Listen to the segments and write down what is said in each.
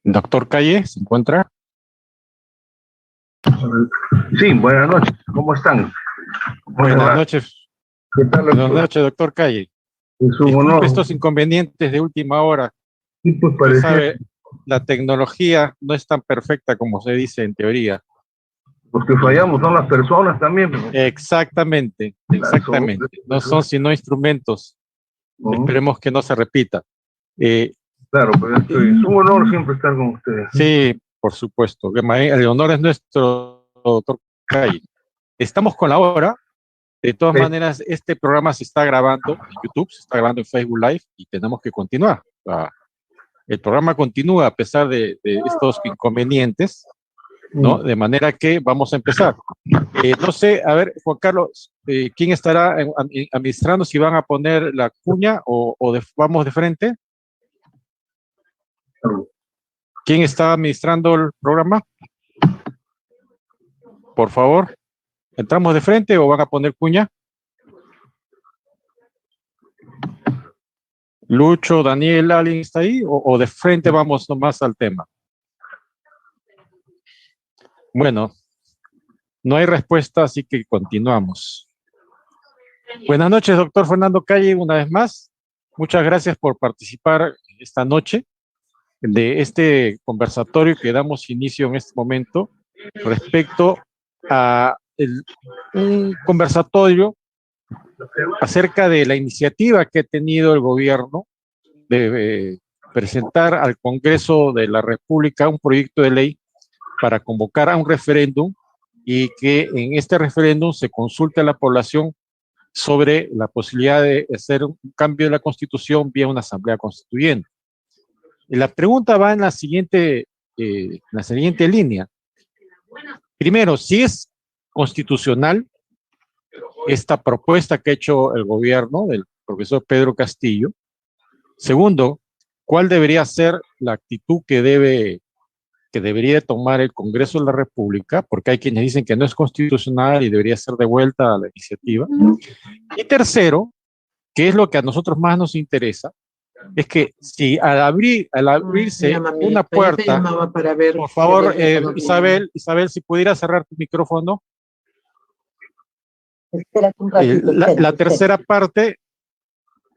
Doctor Calle, ¿se encuentra? Sí, buenas noches. ¿Cómo están? Buenas noches. ¿Qué tal? Buenas noches, doctor Calle. Es un Disculpe honor. estos inconvenientes de última hora. Sí, pues Usted parece, sabe, la tecnología no es tan perfecta como se dice en teoría. los que fallamos son las personas también. Exactamente. No son sino instrumentos. Esperemos que no se repita. Claro, pero es un honor siempre estar con ustedes. Sí, por supuesto. El honor es nuestro, doctor Calle. Estamos con la hora. De todas maneras, este programa se está grabando en YouTube, se está grabando en Facebook Live y tenemos que continuar. El programa continúa a pesar de estos inconvenientes, ¿no? De manera que vamos a empezar. No sé, a ver, Juan Carlos, ¿quién estará administrando? Si van a poner la cuña vamos de frente. ¿Quién está administrando el programa? Por favor, ¿entramos de frente o van a poner cuña? Lucho, Daniel, ¿alguien está ahí? ¿O de frente vamos nomás al tema? Bueno, no hay respuesta, así que continuamos. Buenas noches, doctor Fernando Calle, una vez más. Muchas gracias por participar esta noche de este conversatorio que damos inicio en este momento respecto a un conversatorio acerca de la iniciativa que ha tenido el gobierno de presentar al Congreso de la República un proyecto de ley para convocar a un referéndum y que en este referéndum se consulte a la población sobre la posibilidad de hacer un cambio de la Constitución vía una asamblea constituyente. Y la pregunta va en la siguiente línea. Primero, si es constitucional esta propuesta que ha hecho el gobierno del profesor Pedro Castillo. Segundo, ¿cuál debería ser la actitud que debería tomar el Congreso de la República? Porque hay quienes dicen que no es constitucional y debería ser devuelta a la iniciativa. Y tercero, que es lo que a nosotros más nos interesa, es que si al abrirse una puerta, por favor, Isabel, si pudiera cerrar tu micrófono. La tercera parte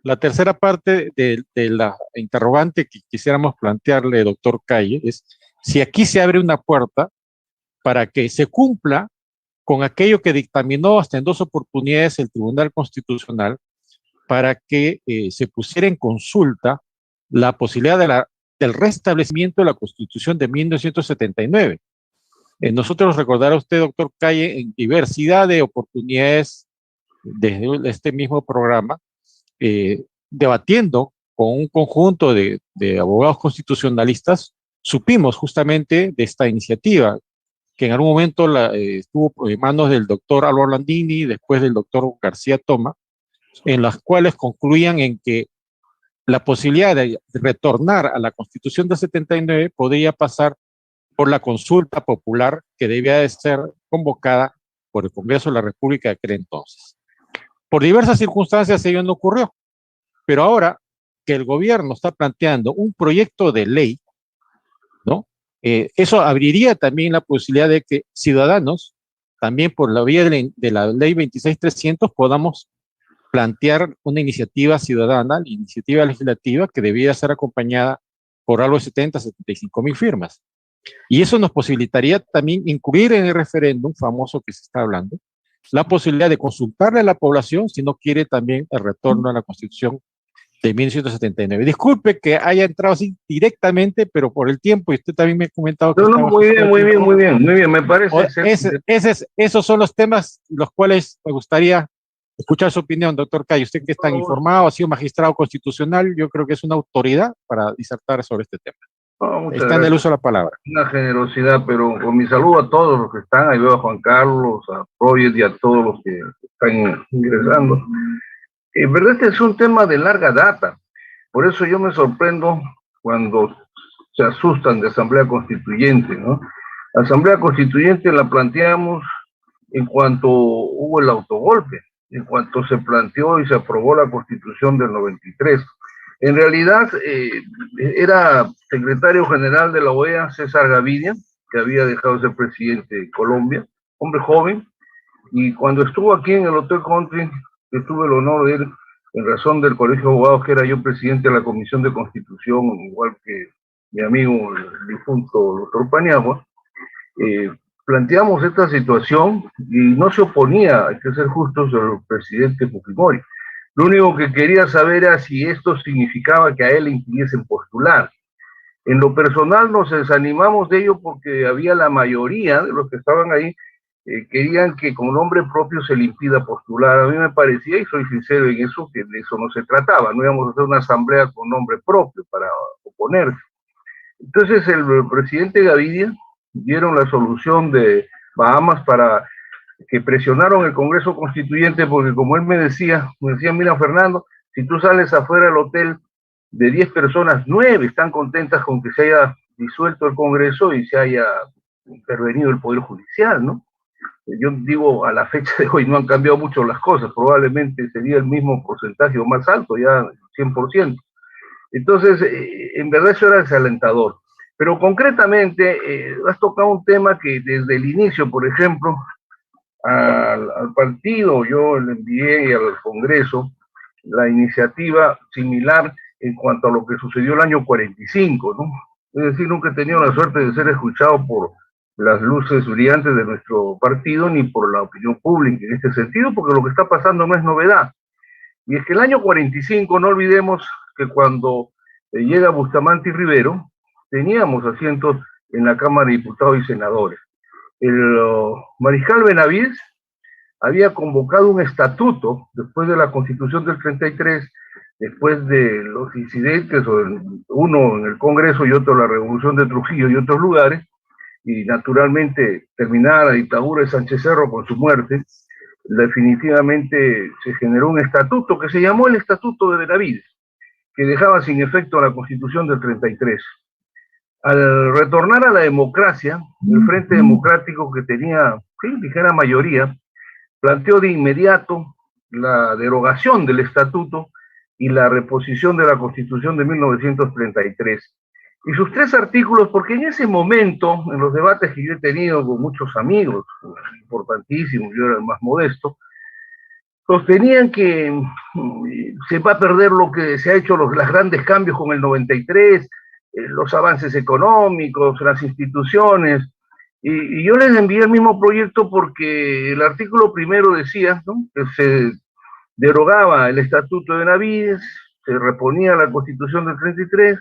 de la interrogante que quisiéramos plantearle, doctor Calle, es si aquí se abre una puerta para que se cumpla con aquello que dictaminó hasta en 2 oportunidades el Tribunal Constitucional para que se pusiera en consulta la posibilidad del restablecimiento de la Constitución de 1979. Nosotros recordará usted, doctor Calle, en diversidad de oportunidades desde este mismo programa, debatiendo con un conjunto de abogados constitucionalistas, supimos justamente de esta iniciativa, que en algún momento estuvo en manos del doctor Álvaro Landini, después del doctor García Toma, en las cuales concluían en que la posibilidad de retornar a la Constitución del 79 podría pasar por la consulta popular que debía de ser convocada por el Congreso de la República de aquel entonces. Por diversas circunstancias ello no ocurrió, pero ahora que el gobierno está planteando un proyecto de ley, ¿no? Eso abriría también la posibilidad de que ciudadanos, también por la vía de la ley 26300, podamos plantear una iniciativa ciudadana, iniciativa legislativa que debiera ser acompañada por algo de 75,000 firmas. Y eso nos posibilitaría también incluir en el referéndum famoso que se está hablando la posibilidad de consultarle a la población si no quiere también el retorno a la Constitución de 1979. Disculpe que haya entrado así directamente, pero por el tiempo, y usted también me ha comentado que... No, muy bien, me parece. Esos son los temas los cuales me gustaría escuchar su opinión, doctor Cayo. Usted que es tan informado, ha sido magistrado constitucional, yo creo que es una autoridad para disertar sobre este tema. Está en el uso de la palabra. Una generosidad, pero con mi saludo a todos los que están, ahí veo a Juan Carlos, a Project y a todos los que están ingresando. En verdad este es un tema de larga data, por eso yo me sorprendo cuando se asustan de Asamblea Constituyente, ¿no? La Asamblea Constituyente la planteamos en cuanto hubo el autogolpe, en cuanto se planteó y se aprobó la Constitución del 93. En realidad, era secretario general de la OEA César Gavidia, que había dejado de ser presidente de Colombia, hombre joven, y cuando estuvo aquí en el Hotel Country, que tuve el honor de ir en razón del Colegio de Abogados, que era yo presidente de la Comisión de Constitución, igual que mi amigo el difunto doctor Paniagua, planteamos esta situación y no se oponía, hay que ser justos, al presidente Fujimori. Lo único que quería saber era si esto significaba que a él le impidiesen postular. En lo personal nos desanimamos de ello porque había la mayoría de los que estaban ahí querían que con nombre propio se le impida postular. A mí me parecía, y soy sincero en eso, que de eso no se trataba. No íbamos a hacer una asamblea con nombre propio para oponerse. Entonces el presidente Gavidia dieron la solución de Bahamas para que presionaron el Congreso Constituyente, porque como él me decía, mira Fernando, si tú sales afuera del hotel, de 10 personas, 9 están contentas con que se haya disuelto el Congreso y se haya intervenido el Poder Judicial, ¿no? Yo digo, a la fecha de hoy no han cambiado mucho las cosas, probablemente sería el mismo porcentaje o más alto, ya 100%. Entonces, en verdad eso era desalentador. Pero concretamente, has tocado un tema que desde el inicio, por ejemplo, al partido yo le envié al Congreso la iniciativa similar en cuanto a lo que sucedió el año 45, ¿no? Es decir, nunca he tenido la suerte de ser escuchado por las luces brillantes de nuestro partido ni por la opinión pública en este sentido, porque lo que está pasando no es novedad. Y es que el año 45, no olvidemos que cuando llega Bustamante y Rivero, teníamos asientos en la Cámara de Diputados y Senadores. El mariscal Benavides había convocado un estatuto después de la Constitución del 33, después de los incidentes, uno en el Congreso y otro en la Revolución de Trujillo y otros lugares, y naturalmente terminada la dictadura de Sánchez Cerro con su muerte, definitivamente se generó un estatuto que se llamó el Estatuto de Benavides, que dejaba sin efecto la Constitución del 33. Al retornar a la democracia, el Frente Democrático, que tenía ligera mayoría, planteó de inmediato la derogación del estatuto y la reposición de la Constitución de 1933. Y sus 3 artículos, porque en ese momento, en los debates que yo he tenido con muchos amigos, importantísimos, yo era el más modesto, sostenían que se va a perder lo que se ha hecho, los grandes cambios con el 93, los avances económicos, las instituciones, y yo les envié el mismo proyecto porque el artículo primero decía, ¿no?, que se derogaba el Estatuto de Benavides, se reponía la Constitución del 33,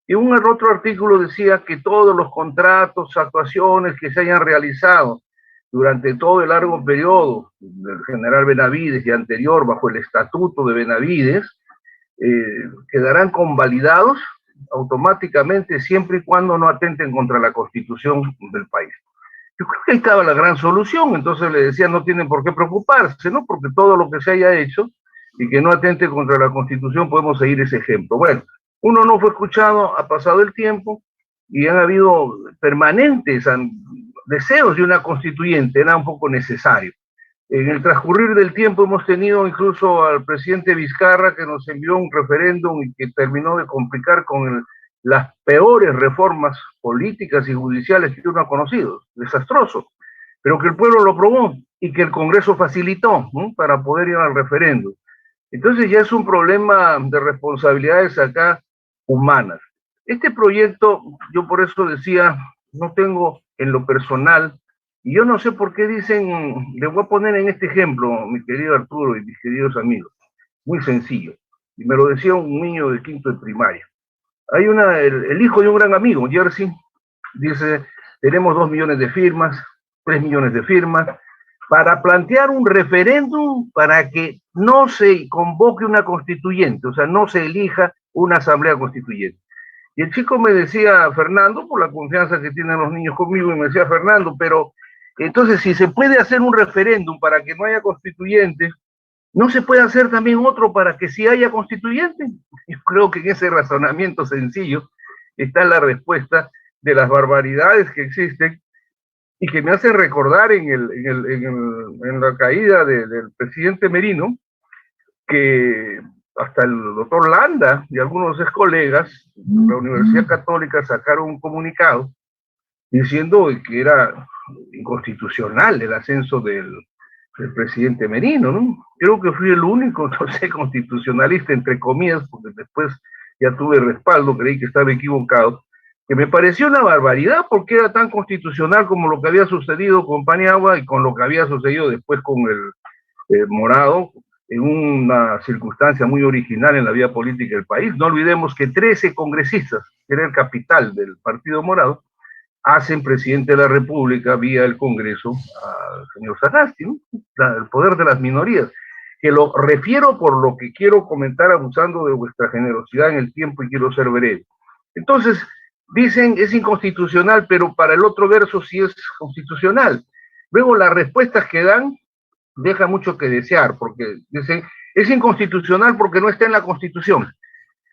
y un otro artículo decía que todos los contratos, actuaciones que se hayan realizado durante todo el largo periodo del general Benavides y anterior bajo el Estatuto de Benavides quedarán convalidados automáticamente siempre y cuando no atenten contra la Constitución del país. Yo creo que ahí estaba la gran solución. Entonces le decía, no tienen por qué preocuparse, ¿no? Porque todo lo que se haya hecho y que no atente contra la Constitución, podemos seguir ese ejemplo. Bueno, uno no fue escuchado, ha pasado el tiempo y han habido permanentes deseos de una constituyente, era un poco necesario. En el transcurrir del tiempo hemos tenido incluso al presidente Vizcarra, que nos envió un referéndum y que terminó de complicar con las peores reformas políticas y judiciales que uno ha conocido, desastroso, pero que el pueblo lo aprobó y que el Congreso facilitó, ¿no?, para poder ir al referéndum. Entonces ya es un problema de responsabilidades acá humanas. Este proyecto, yo por eso decía, no tengo en lo personal, y yo no sé por qué dicen, le voy a poner en este ejemplo, mi querido Arturo y mis queridos amigos, muy sencillo, y me lo decía un niño de quinto de primaria. Hay el hijo de un gran amigo, Jersey, dice, tenemos 2 millones de firmas, 3 millones de firmas, para plantear un referéndum para que no se convoque una constituyente, o sea, no se elija una asamblea constituyente. Y el chico me decía, Fernando, por la confianza que tienen los niños conmigo, y me decía, Fernando, pero entonces si se puede hacer un referéndum para que no haya constituyentes, ¿no se puede hacer también otro para que sí haya constituyentes? Yo creo que en ese razonamiento sencillo está la respuesta de las barbaridades que existen y que me hacen recordar en la caída del presidente Merino, que hasta el doctor Landa y algunos ex colegas de la Universidad Católica sacaron un comunicado diciendo que era inconstitucional el ascenso del presidente Merino, ¿no? Creo que fui el único, no sé, constitucionalista, entre comillas, porque después ya tuve respaldo, creí que estaba equivocado, que me pareció una barbaridad porque era tan constitucional como lo que había sucedido con Paniagua y con lo que había sucedido después con el Morado, en una circunstancia muy original en la vida política del país. No olvidemos que 13 congresistas, que era el capital del Partido Morado, hacen presidente de la República vía el Congreso al señor Sagasti, ¿no? El poder de las minorías, que lo refiero por lo que quiero comentar abusando de vuestra generosidad en el tiempo y quiero ser breve. Entonces, dicen es inconstitucional, pero para el otro verso sí es constitucional. Luego las respuestas que dan dejan mucho que desear, porque dicen es inconstitucional porque no está en la Constitución.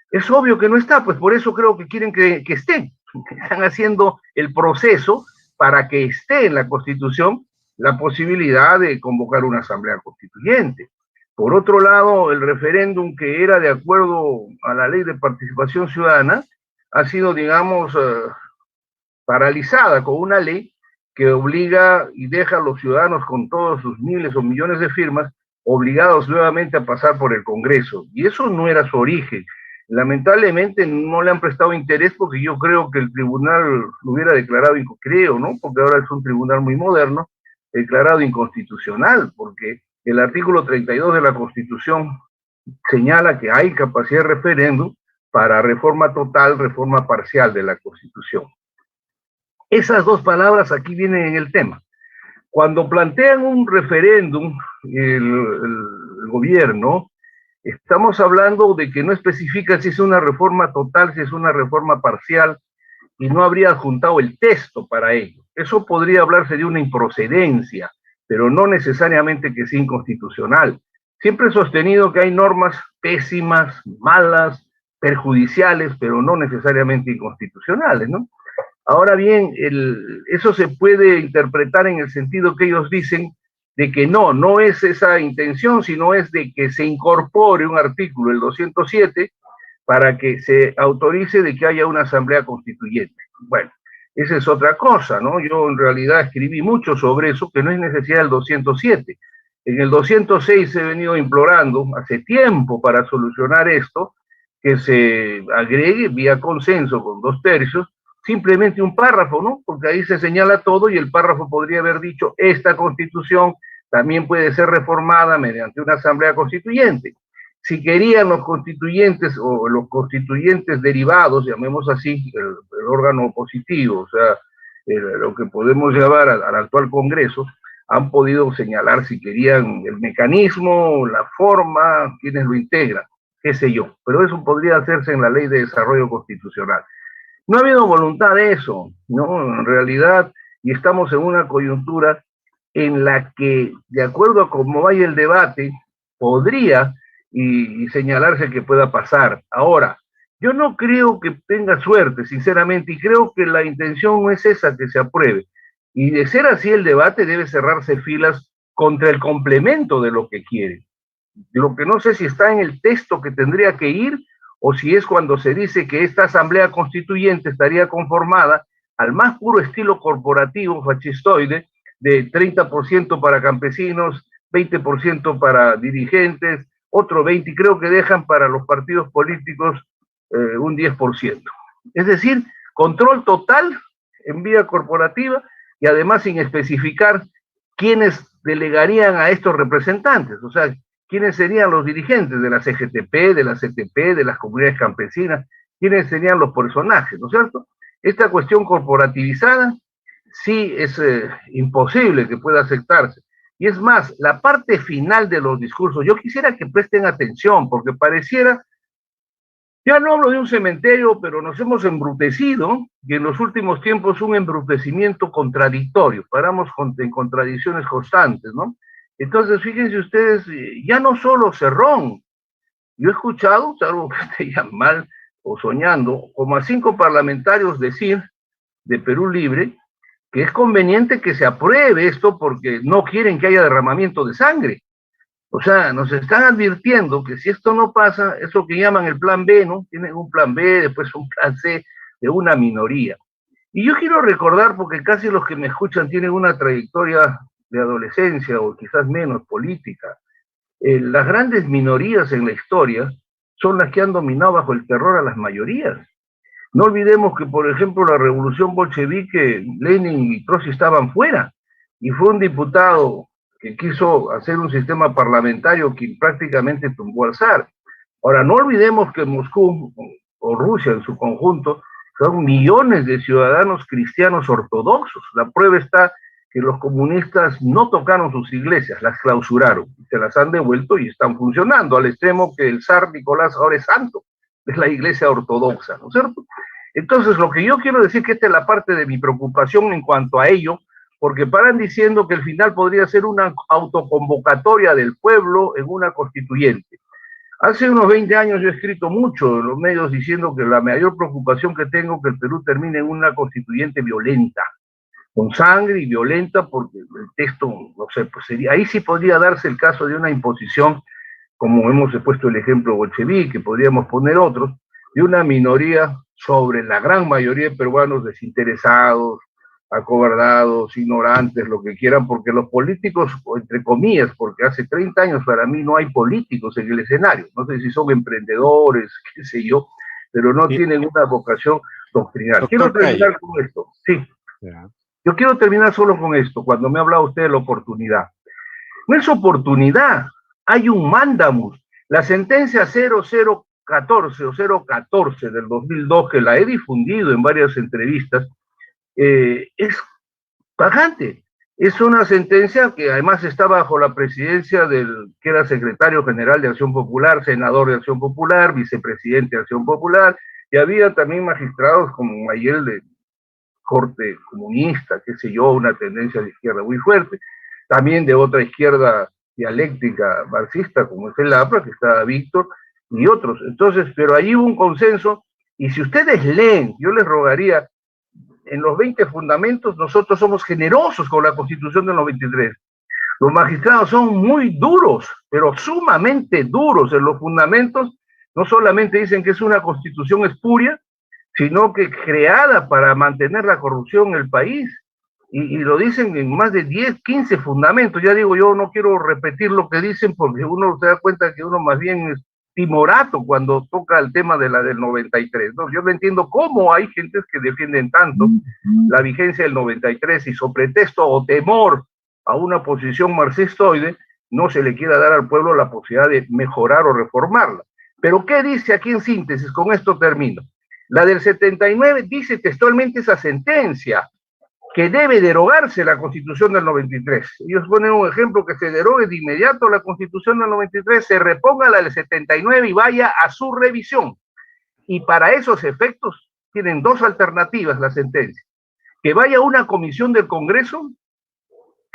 Es obvio que no está, pues por eso creo que quieren que esté. Están haciendo el proceso para que esté en la Constitución la posibilidad de convocar una asamblea constituyente. Por otro lado, el referéndum que era de acuerdo a la ley de participación ciudadana ha sido, digamos, paralizada con una ley que obliga y deja a los ciudadanos con todos sus miles o millones de firmas obligados nuevamente a pasar por el Congreso. Y eso no era su origen. Lamentablemente no le han prestado interés porque yo creo que el tribunal lo hubiera declarado, creo, ¿no? Porque ahora es un tribunal muy moderno, declarado inconstitucional, porque el artículo 32 de la Constitución señala que hay capacidad de referéndum para reforma total, reforma parcial de la Constitución. Esas dos palabras aquí vienen en el tema. Cuando plantean un referéndum, el gobierno, estamos hablando de que no especifica si es una reforma total, si es una reforma parcial, y no habría adjuntado el texto para ello. Eso podría hablarse de una improcedencia, pero no necesariamente que sea inconstitucional. Siempre he sostenido que hay normas pésimas, malas, perjudiciales, pero no necesariamente inconstitucionales, ¿no? Ahora bien, eso se puede interpretar en el sentido que ellos dicen de que no es esa intención, sino es de que se incorpore un artículo, el 207, para que se autorice de que haya una asamblea constituyente. Bueno, esa es otra cosa, ¿no? Yo en realidad escribí mucho sobre eso, que no es necesidad del 207. En el 206 he venido implorando hace tiempo para solucionar esto, que se agregue vía consenso con 2/3, simplemente un párrafo, ¿no? Porque ahí se señala todo y el párrafo podría haber dicho, esta Constitución también puede ser reformada mediante una asamblea constituyente. Si querían los constituyentes o los constituyentes derivados, llamemos así, el órgano opositivo, o sea, lo que podemos llamar al actual Congreso, han podido señalar si querían el mecanismo, la forma, quienes lo integran, qué sé yo. Pero eso podría hacerse en la Ley de Desarrollo Constitucional. No ha habido voluntad de eso, ¿no? En realidad, y estamos en una coyuntura en la que, de acuerdo a cómo vaya el debate, podría y señalarse que pueda pasar. Ahora, yo no creo que tenga suerte, sinceramente, y creo que la intención no es esa, que se apruebe. Y de ser así el debate debe cerrarse filas contra el complemento de lo que quiere. Lo que no sé si está en el texto que tendría que ir, o si es cuando se dice que esta asamblea constituyente estaría conformada al más puro estilo corporativo fascistoide, de 30% para campesinos, 20% para dirigentes, otro 20%, y creo que dejan para los partidos políticos un 10%. Es decir, control total en vía corporativa y además sin especificar quiénes delegarían a estos representantes, o sea, quiénes serían los dirigentes de la CGTP, de la CTP, de las comunidades campesinas, quiénes serían los personajes, ¿no es cierto? Esta cuestión corporativizada sí es imposible que pueda aceptarse. Y es más, la parte final de los discursos, yo quisiera que presten atención, porque pareciera, ya no hablo de un cementerio, pero nos hemos embrutecido, y en los últimos tiempos un embrutecimiento contradictorio, paramos en contradicciones constantes, ¿no? Entonces, fíjense ustedes, ya no solo Cerrón, yo he escuchado, salvo que esté ya mal o soñando, como a 5 parlamentarios decir de Perú Libre que es conveniente que se apruebe esto porque no quieren que haya derramamiento de sangre. O sea, nos están advirtiendo que si esto no pasa, es lo que llaman el plan B, ¿no? Tienen un plan B, después un plan C de una minoría. Y yo quiero recordar, porque casi los que me escuchan tienen una trayectoria de adolescencia o quizás menos política, las grandes minorías en la historia son las que han dominado bajo el terror a las mayorías. No olvidemos que, por ejemplo, la revolución bolchevique, Lenin y Trotsky estaban fuera, y fue un diputado que quiso hacer un sistema parlamentario que prácticamente tumbó al zar. Ahora, no olvidemos que Moscú, o Rusia en su conjunto, son millones de ciudadanos cristianos ortodoxos. La prueba está que los comunistas no tocaron sus iglesias, las clausuraron, se las han devuelto y están funcionando, al extremo que el zar Nicolás ahora es santo, es la iglesia ortodoxa, ¿no es cierto? Entonces, lo que yo quiero decir que esta es la parte de mi preocupación en cuanto a ello, porque paran diciendo que el final podría ser una autoconvocatoria del pueblo en una constituyente. Hace unos 20 años yo he escrito mucho en los medios diciendo que la mayor preocupación que tengo es que el Perú termine en una constituyente violenta, con sangre y violenta, porque el texto, no sé, pues sería, ahí sí podría darse el caso de una imposición, como hemos puesto el ejemplo bolchevique, podríamos poner otros, de una minoría sobre la gran mayoría de peruanos desinteresados, acobardados, ignorantes, lo que quieran, porque los políticos, entre comillas, porque hace 30 años para mí no hay políticos en el escenario, no sé si son emprendedores, qué sé yo, pero no tienen una vocación doctrinal. Quiero terminar con esto, sí. Yo quiero terminar solo con esto, cuando me ha hablado usted de la oportunidad. No es oportunidad, hay un mandamus. La sentencia 0014 o 014 del 2002, que la he difundido en varias entrevistas, es tajante. Es una sentencia que además está bajo la presidencia del que era secretario general de Acción Popular, senador de Acción Popular, vicepresidente de Acción Popular, y había también magistrados como Mayel de corte comunista, qué sé yo, una tendencia de izquierda muy fuerte, también de otra izquierda dialéctica marxista, como es el APRA, que está Víctor, y otros. Entonces, pero ahí hubo un consenso, y si ustedes leen, yo les rogaría, en los 20 fundamentos nosotros somos generosos con la Constitución del 93. Los magistrados son muy duros, pero sumamente duros en los fundamentos. No solamente dicen que es una constitución espuria, sino que creada para mantener la corrupción en el país. Y lo dicen en más de 10, 15 fundamentos. Ya digo, yo no quiero repetir lo que dicen porque uno se da cuenta que uno más bien es timorato cuando toca el tema de la del 93, ¿no? Yo no entiendo cómo hay gentes que defienden tanto la vigencia del 93 y sobre pretexto o temor a una posición marxistoide no se le quiera dar al pueblo la posibilidad de mejorar o reformarla. Pero ¿qué dice aquí en síntesis? Con esto termino. La del 79 dice textualmente esa sentencia, que debe derogarse la Constitución del 93. Ellos ponen un ejemplo, que se derogue de inmediato la Constitución del 93, se reponga la del 79 y vaya a su revisión. Y para esos efectos tienen dos alternativas la sentencia. Que vaya a una comisión del Congreso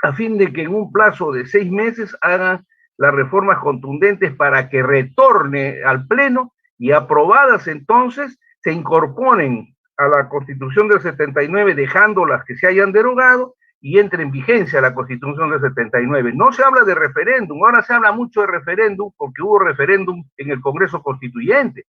a fin de que en un plazo de 6 meses hagan las reformas contundentes para que retorne al Pleno y aprobadas entonces se incorporen a la Constitución del 79, dejando las que se hayan derogado y entre en vigencia la Constitución del 79. No se habla de referéndum, ahora se habla mucho de referéndum porque hubo referéndum en el Congreso Constituyente,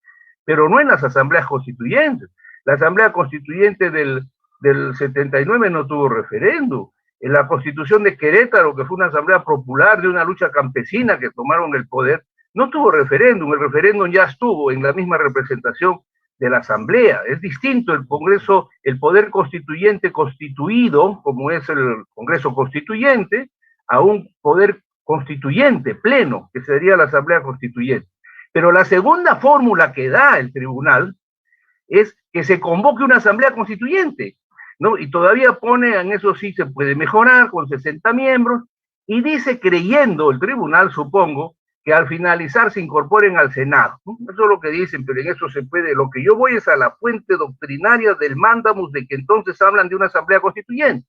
pero no en las asambleas constituyentes. La Asamblea Constituyente del 79 no tuvo referéndum. En la Constitución de Querétaro, que fue una asamblea popular de una lucha campesina que tomaron el poder, no tuvo referéndum. El referéndum ya estuvo en la misma representación de la Asamblea. Es distinto el Congreso, el poder constituyente constituido, como es el Congreso Constituyente, a un poder constituyente pleno, que sería la Asamblea Constituyente. Pero la segunda fórmula que da el tribunal es que se convoque una Asamblea Constituyente, ¿no? Y todavía pone, en eso sí se puede mejorar, con 60 miembros, y dice, creyendo el tribunal, supongo, que al finalizar se incorporen al Senado, ¿no? Eso es lo que dicen, pero en eso se puede, lo que yo voy es a la fuente doctrinaria del mandamus de que entonces hablan de una asamblea constituyente.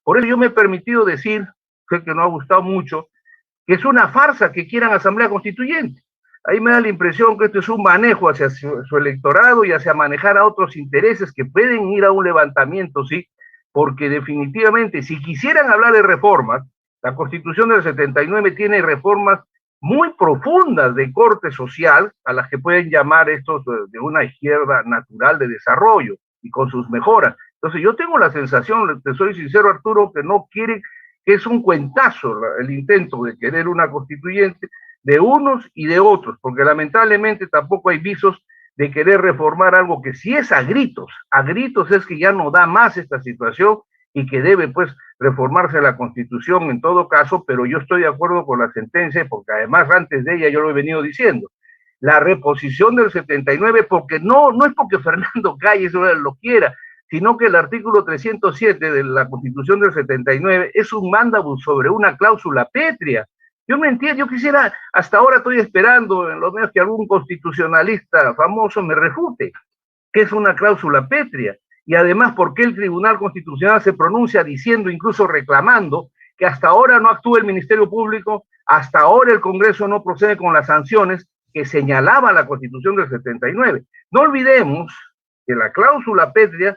Por eso yo me he permitido decir, sé que no ha gustado mucho, que es una farsa que quieran asamblea constituyente. Ahí me da la impresión que esto es un manejo hacia su electorado y hacia manejar a otros intereses que pueden ir a un levantamiento, sí, porque definitivamente si quisieran hablar de reformas, la Constitución del 79 tiene reformas muy profundas de corte social, a las que pueden llamar estos de una izquierda natural de desarrollo y con sus mejoras. Entonces yo tengo la sensación, te soy sincero Arturo, que no quieren, que es un cuentazo el intento de querer una constituyente de unos y de otros, porque lamentablemente tampoco hay visos de querer reformar algo que sí es a gritos es que ya no da más esta situación y que debe pues reformarse la Constitución en todo caso, pero yo estoy de acuerdo con la sentencia, porque además antes de ella yo lo he venido diciendo, la reposición del 79, porque no es porque Fernando Calles lo quiera, sino que el artículo 307 de la Constitución del 79 es un mándabus sobre una cláusula pétrea. Yo me entiendo, yo quisiera, hasta ahora estoy esperando en lo menos que algún constitucionalista famoso me refute que es una cláusula pétrea. Y además, ¿por qué el Tribunal Constitucional se pronuncia diciendo, incluso reclamando, que hasta ahora no actúa el Ministerio Público, hasta ahora el Congreso no procede con las sanciones que señalaba la Constitución del 79? No olvidemos que la cláusula pétrea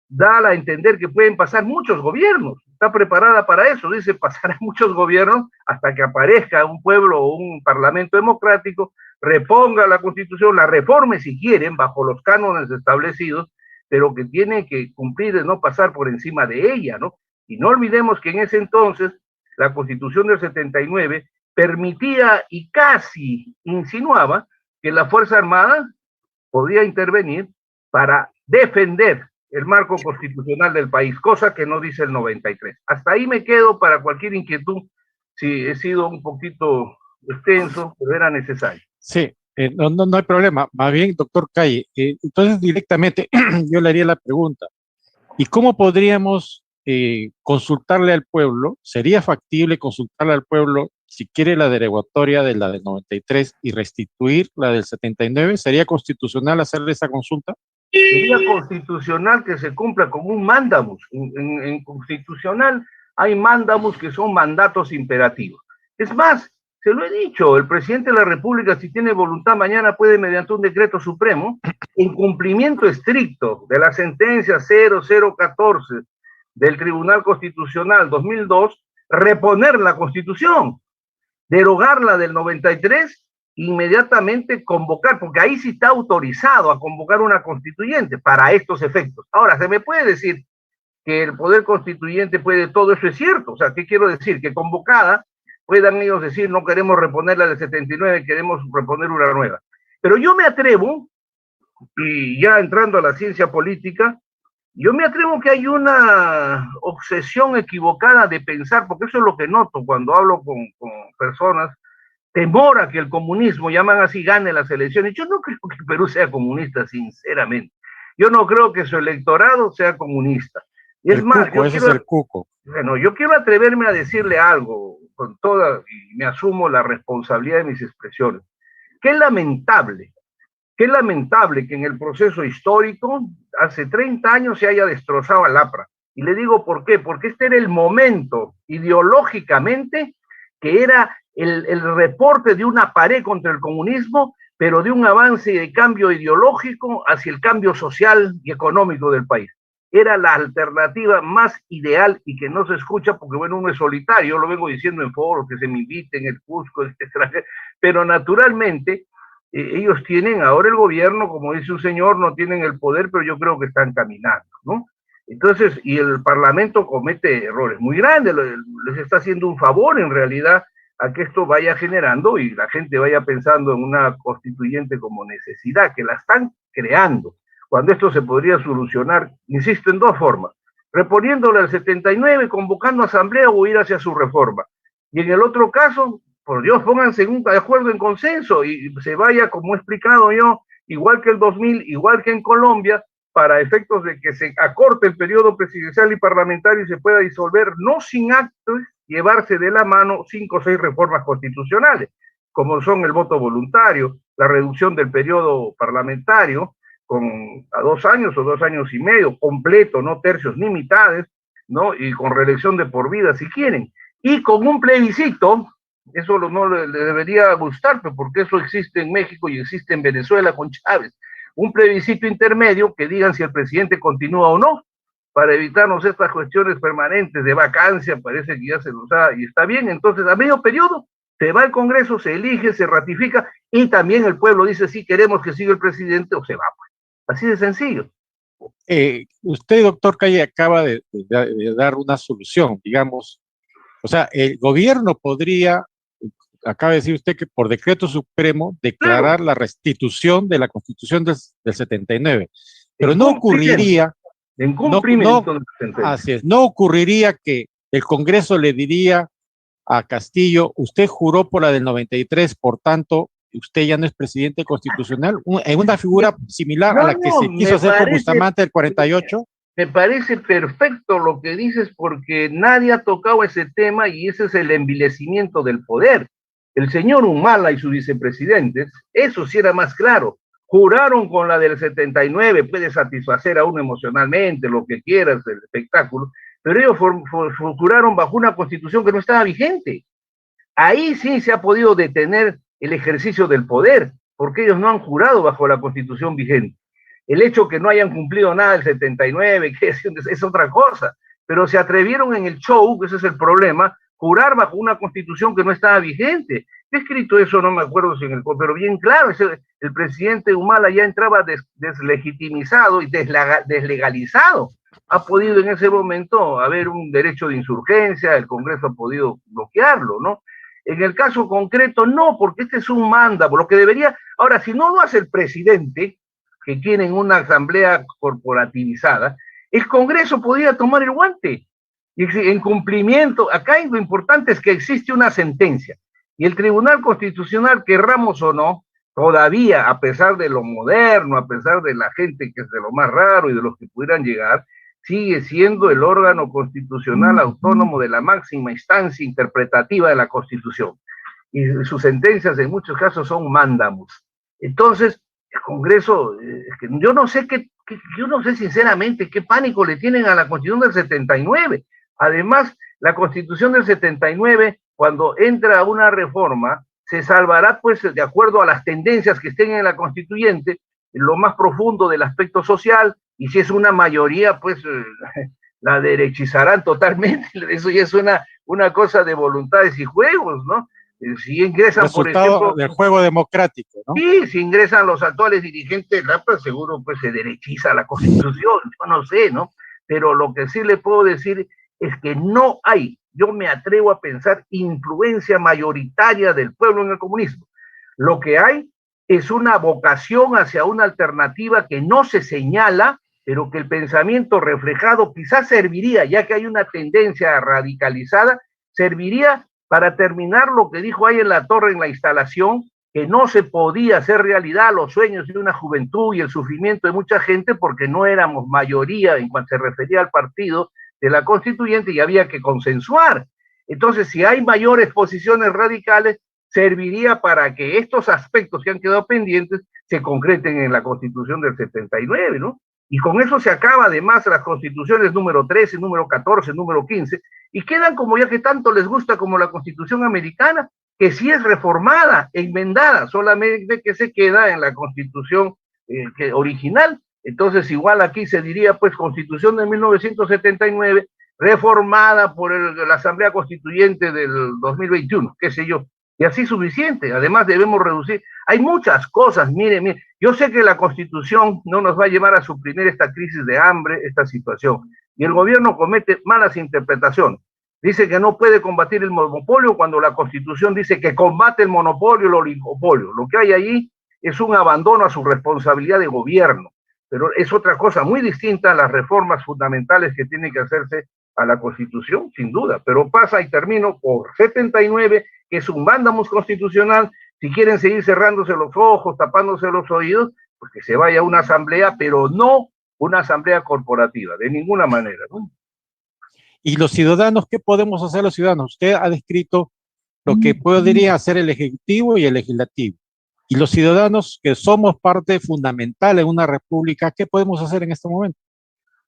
da a entender que pueden pasar muchos gobiernos, está preparada para eso, dice pasarán muchos gobiernos hasta que aparezca un pueblo o un parlamento democrático, reponga la Constitución, la reforme si quieren, bajo los cánones establecidos, pero que tiene que cumplir de no pasar por encima de ella, ¿no? Y no olvidemos que en ese entonces la Constitución del 79 permitía y casi insinuaba que la Fuerza Armada podía intervenir para defender el marco constitucional del país, cosa que no dice el 93. Hasta ahí me quedo para cualquier inquietud, si he sido un poquito extenso, pero era necesario. Sí, no hay problema. Más bien, doctor Calle, entonces directamente yo le haría la pregunta. ¿Y cómo podríamos consultarle al pueblo? ¿Sería factible consultarle al pueblo si quiere la derogatoria de la del 93 y restituir la del 79? ¿Sería constitucional hacerle esa consulta? Sería constitucional que se cumpla como un mandamus. En constitucional hay mandamus que son mandatos imperativos. Es más, se lo he dicho, el presidente de la República, si tiene voluntad, mañana puede, mediante un decreto supremo, en cumplimiento estricto de la sentencia 0014 del Tribunal Constitucional 2002, reponer la Constitución, derogarla del 93, inmediatamente convocar, porque ahí sí está autorizado a convocar una constituyente para estos efectos. Ahora, se me puede decir que el poder constituyente puede, todo eso es cierto, o sea, ¿qué quiero decir? Que convocada puedan ellos decir, no queremos reponer la del 79, queremos reponer una nueva. Pero yo me atrevo, y ya entrando a la ciencia política, yo me atrevo que hay una obsesión equivocada de pensar, porque eso es lo que noto cuando hablo con personas, temor a que el comunismo, llaman así, gane las elecciones. Yo no creo que Perú sea comunista, sinceramente. Yo no creo que su electorado sea comunista. Y es más, cuco, ese es el cuco. Bueno, yo quiero atreverme a decirle algo con toda, y me asumo la responsabilidad de mis expresiones. Qué lamentable que en el proceso histórico, hace 30 años se haya destrozado al APRA. Y le digo por qué, porque este era el momento ideológicamente que era el reporte de una pared contra el comunismo, pero de un avance de cambio ideológico hacia el cambio social y económico del país. Era la alternativa más ideal y que no se escucha porque, bueno, uno es solitario, yo lo vengo diciendo en foros, que se me inviten, el Cusco, etc. Pero naturalmente ellos tienen ahora el gobierno, como dice un señor, no tienen el poder, pero yo creo que están caminando, ¿no? Entonces, y el Parlamento comete errores muy grandes, les está haciendo un favor en realidad a que esto vaya generando y la gente vaya pensando en una constituyente como necesidad, que la están creando, cuando esto se podría solucionar, insisto, en dos formas: reponiéndole al 79, convocando asamblea o ir hacia su reforma. Y en el otro caso, por Dios, pónganse de acuerdo en consenso y se vaya, como he explicado yo, igual que el 2000, igual que en Colombia, para efectos de que se acorte el periodo presidencial y parlamentario y se pueda disolver, no sin actos, llevarse de la mano 5 o 6 reformas constitucionales, como son el voto voluntario, la reducción del periodo parlamentario a 2 años o 2 años y medio, completo, no tercios ni mitades, ¿no? Y con reelección de por vida si quieren, y con un plebiscito. Eso no le debería gustar, porque eso existe en México y existe en Venezuela con Chávez. Un plebiscito intermedio que digan si el presidente continúa o no, para evitarnos estas cuestiones permanentes de vacancia, parece que ya se nos da, y está bien. Entonces, a medio periodo, Se va al Congreso, se elige, se ratifica, y también el pueblo dice si queremos que siga el presidente o se va. Pues. Así de sencillo. Usted, doctor Calle, acaba de dar una solución, digamos. O sea, el gobierno podría, acaba de decir usted que por decreto supremo, declarar la restitución de la Constitución del 79. Pero no ocurriría, en cumplimiento así es, no ocurriría que el Congreso le diría a Castillo, usted juró por la del 93, por tanto, usted ya no es presidente constitucional, en una figura similar a la que se quiso hacer con Bustamante del 48. Me parece perfecto lo que dices porque nadie ha tocado ese tema y ese es el envilecimiento del poder. El señor Humala y sus vicepresidentes, eso sí era más claro, juraron con la del 79, puede satisfacer a uno emocionalmente, lo que quieras, el espectáculo, pero ellos juraron bajo una constitución que no estaba vigente. Ahí sí se ha podido detener el ejercicio del poder, porque ellos no han jurado bajo la constitución vigente. El hecho que no hayan cumplido nada del 79, que es otra cosa, pero se atrevieron en el show, ese es el problema, jurar bajo una constitución que no estaba vigente. He escrito eso, no me acuerdo si en el, pero bien claro, el presidente Humala ya entraba deslegitimizado y deslegalizado. Ha podido en ese momento haber un derecho de insurgencia, el Congreso ha podido bloquearlo, ¿no? En el caso concreto, no, porque este es un mando, lo que debería, ahora, si no lo hace el presidente, que tienen una asamblea corporativizada, el Congreso podría tomar el guante. Y en cumplimiento, acá lo importante es que existe una sentencia. Y el Tribunal Constitucional, querramos o no, todavía, a pesar de lo moderno, a pesar de la gente que es de lo más raro y de los que pudieran llegar, sigue siendo el órgano constitucional autónomo de la máxima instancia interpretativa de la Constitución. Y sus sentencias en muchos casos son mandamus. Entonces, el Congreso, yo no sé yo no sé sinceramente qué pánico le tienen a la Constitución del 79. Además, la Constitución del 79, cuando entra una reforma, se salvará, pues, de acuerdo a las tendencias que estén en la constituyente, en lo más profundo del aspecto social, y si es una mayoría, pues, la derechizarán totalmente. Eso ya es una cosa de voluntades y juegos, ¿no? Si ingresan, resultado por ejemplo, del juego democrático, ¿no? Sí, si ingresan los actuales dirigentes, pues seguro pues se derechiza la Constitución, yo no sé, ¿no? Pero lo que sí le puedo decir es que no hay, yo me atrevo a pensar, influencia mayoritaria del pueblo en el comunismo. Lo que hay es una vocación hacia una alternativa que no se señala, pero que el pensamiento reflejado quizás serviría, ya que hay una tendencia radicalizada, serviría para terminar lo que dijo ahí en la torre, en la instalación, que no se podía hacer realidad los sueños de una juventud y el sufrimiento de mucha gente porque no éramos mayoría en cuanto se refería al partido de la constituyente y había que consensuar. Entonces, si hay mayores posiciones radicales, serviría para que estos aspectos que han quedado pendientes se concreten en la Constitución del 79, ¿no? Y con eso se acaba además las constituciones número 13, número 14, número 15, y quedan como ya que tanto les gusta como la Constitución americana, que sí es reformada, enmendada, solamente que se queda en la Constitución original. Entonces igual aquí se diría pues Constitución de 1979, reformada por la Asamblea Constituyente del 2021, qué sé yo, y así suficiente. Además debemos reducir, hay muchas cosas, mire, yo sé que la Constitución no nos va a llevar a suprimir esta crisis de hambre, esta situación, y el gobierno comete malas interpretaciones. Dice que no puede combatir el monopolio cuando la Constitución dice que combate el monopolio, el oligopolio. Lo que hay allí es un abandono a su responsabilidad de gobierno, pero es otra cosa muy distinta a las reformas fundamentales que tienen que hacerse a la Constitución, sin duda, pero pasa y termino por 79, que es un mandamus constitucional. Si quieren seguir cerrándose los ojos, tapándose los oídos, pues que se vaya a una asamblea, pero no una asamblea corporativa, de ninguna manera, ¿no? Y los ciudadanos, ¿qué podemos hacer los ciudadanos? Usted ha descrito lo que podría hacer el Ejecutivo y el Legislativo. Y los ciudadanos que somos parte fundamental en una república, ¿qué podemos hacer en este momento?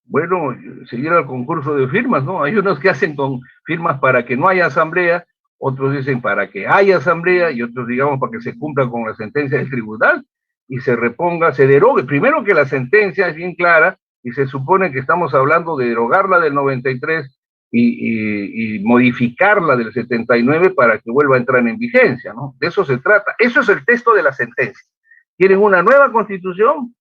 Bueno, seguir al concurso de firmas, ¿no? Hay unos que hacen con firmas para que no haya asamblea, otros dicen para que haya asamblea y otros, digamos, para que se cumpla con la sentencia del tribunal y se reponga, se derogue. Primero que la sentencia es bien clara y se supone que estamos hablando de derogarla del 93 y modificarla del 79 para que vuelva a entrar en vigencia, ¿no? De eso se trata. Eso es el texto de la sentencia. ¿Quieren una nueva constitución?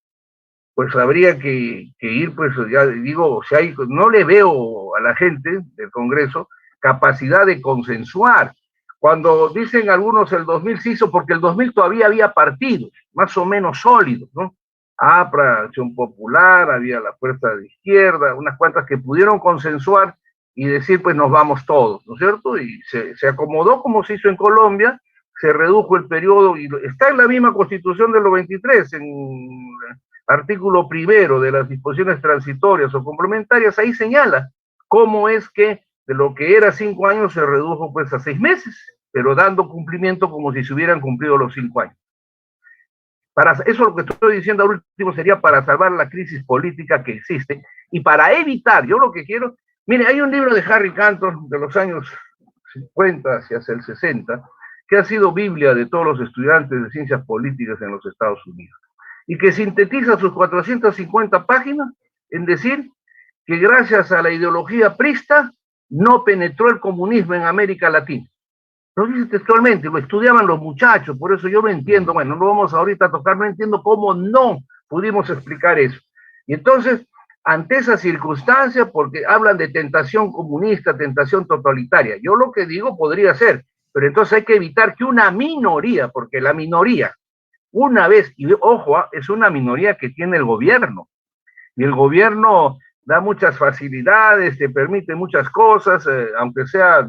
Pues habría que ir, pues ya digo, si hay, no le veo a la gente del Congreso capacidad de consensuar. Cuando dicen algunos el 2000 se hizo porque el 2000 todavía había partidos, más o menos sólidos, ¿no? APRA, Acción Popular, había la Fuerza de Izquierda, unas cuantas que pudieron consensuar y decir, pues nos vamos todos, ¿no es cierto? Y se acomodó como se hizo en Colombia, se redujo el periodo, y está en la misma Constitución del 93, en artículo primero de las disposiciones transitorias o complementarias, ahí señala cómo es que de lo que era 5 años se redujo pues a 6 meses, pero dando cumplimiento como si se hubieran cumplido los 5 años. Para eso lo que estoy diciendo al último sería para salvar la crisis política que existe y para evitar, yo lo que quiero, mire, hay un libro de Harry Canton de los años 50 hacia el 60, que ha sido Biblia de todos los estudiantes de ciencias políticas en los Estados Unidos, y que sintetiza sus 450 páginas en decir que gracias a la ideología prista no penetró el comunismo en América Latina. Lo dice textualmente, lo estudiaban los muchachos, por eso yo no entiendo, bueno, no vamos ahorita a tocar, no entiendo cómo no pudimos explicar eso. Y entonces, ante esa circunstancia, porque hablan de tentación comunista, tentación totalitaria, yo lo que digo podría ser, pero entonces hay que evitar que una minoría, porque la minoría, una vez, y ojo, es una minoría que tiene el gobierno, y el gobierno da muchas facilidades, te permite muchas cosas, aunque sea,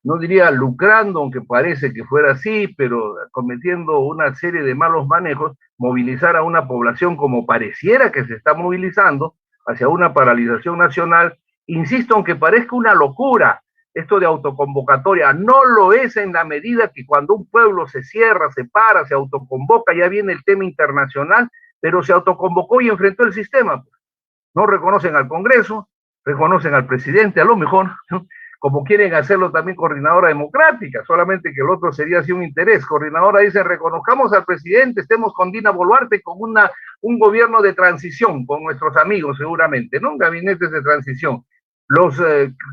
no diría lucrando, aunque parece que fuera así, pero cometiendo una serie de malos manejos, movilizar a una población como pareciera que se está movilizando hacia una paralización nacional, insisto, aunque parezca una locura, esto de autoconvocatoria, no lo es en la medida que cuando un pueblo se cierra, se para, se autoconvoca, ya viene el tema internacional, pero se autoconvocó y enfrentó el sistema. No reconocen al Congreso, reconocen al presidente, a lo mejor, ¿no? Como quieren hacerlo también coordinadora democrática, solamente que el otro sería así un interés. Coordinadora dice, reconozcamos al presidente, estemos con Dina Boluarte, con un gobierno de transición, con nuestros amigos seguramente, ¿no? Gabinetes de transición. Los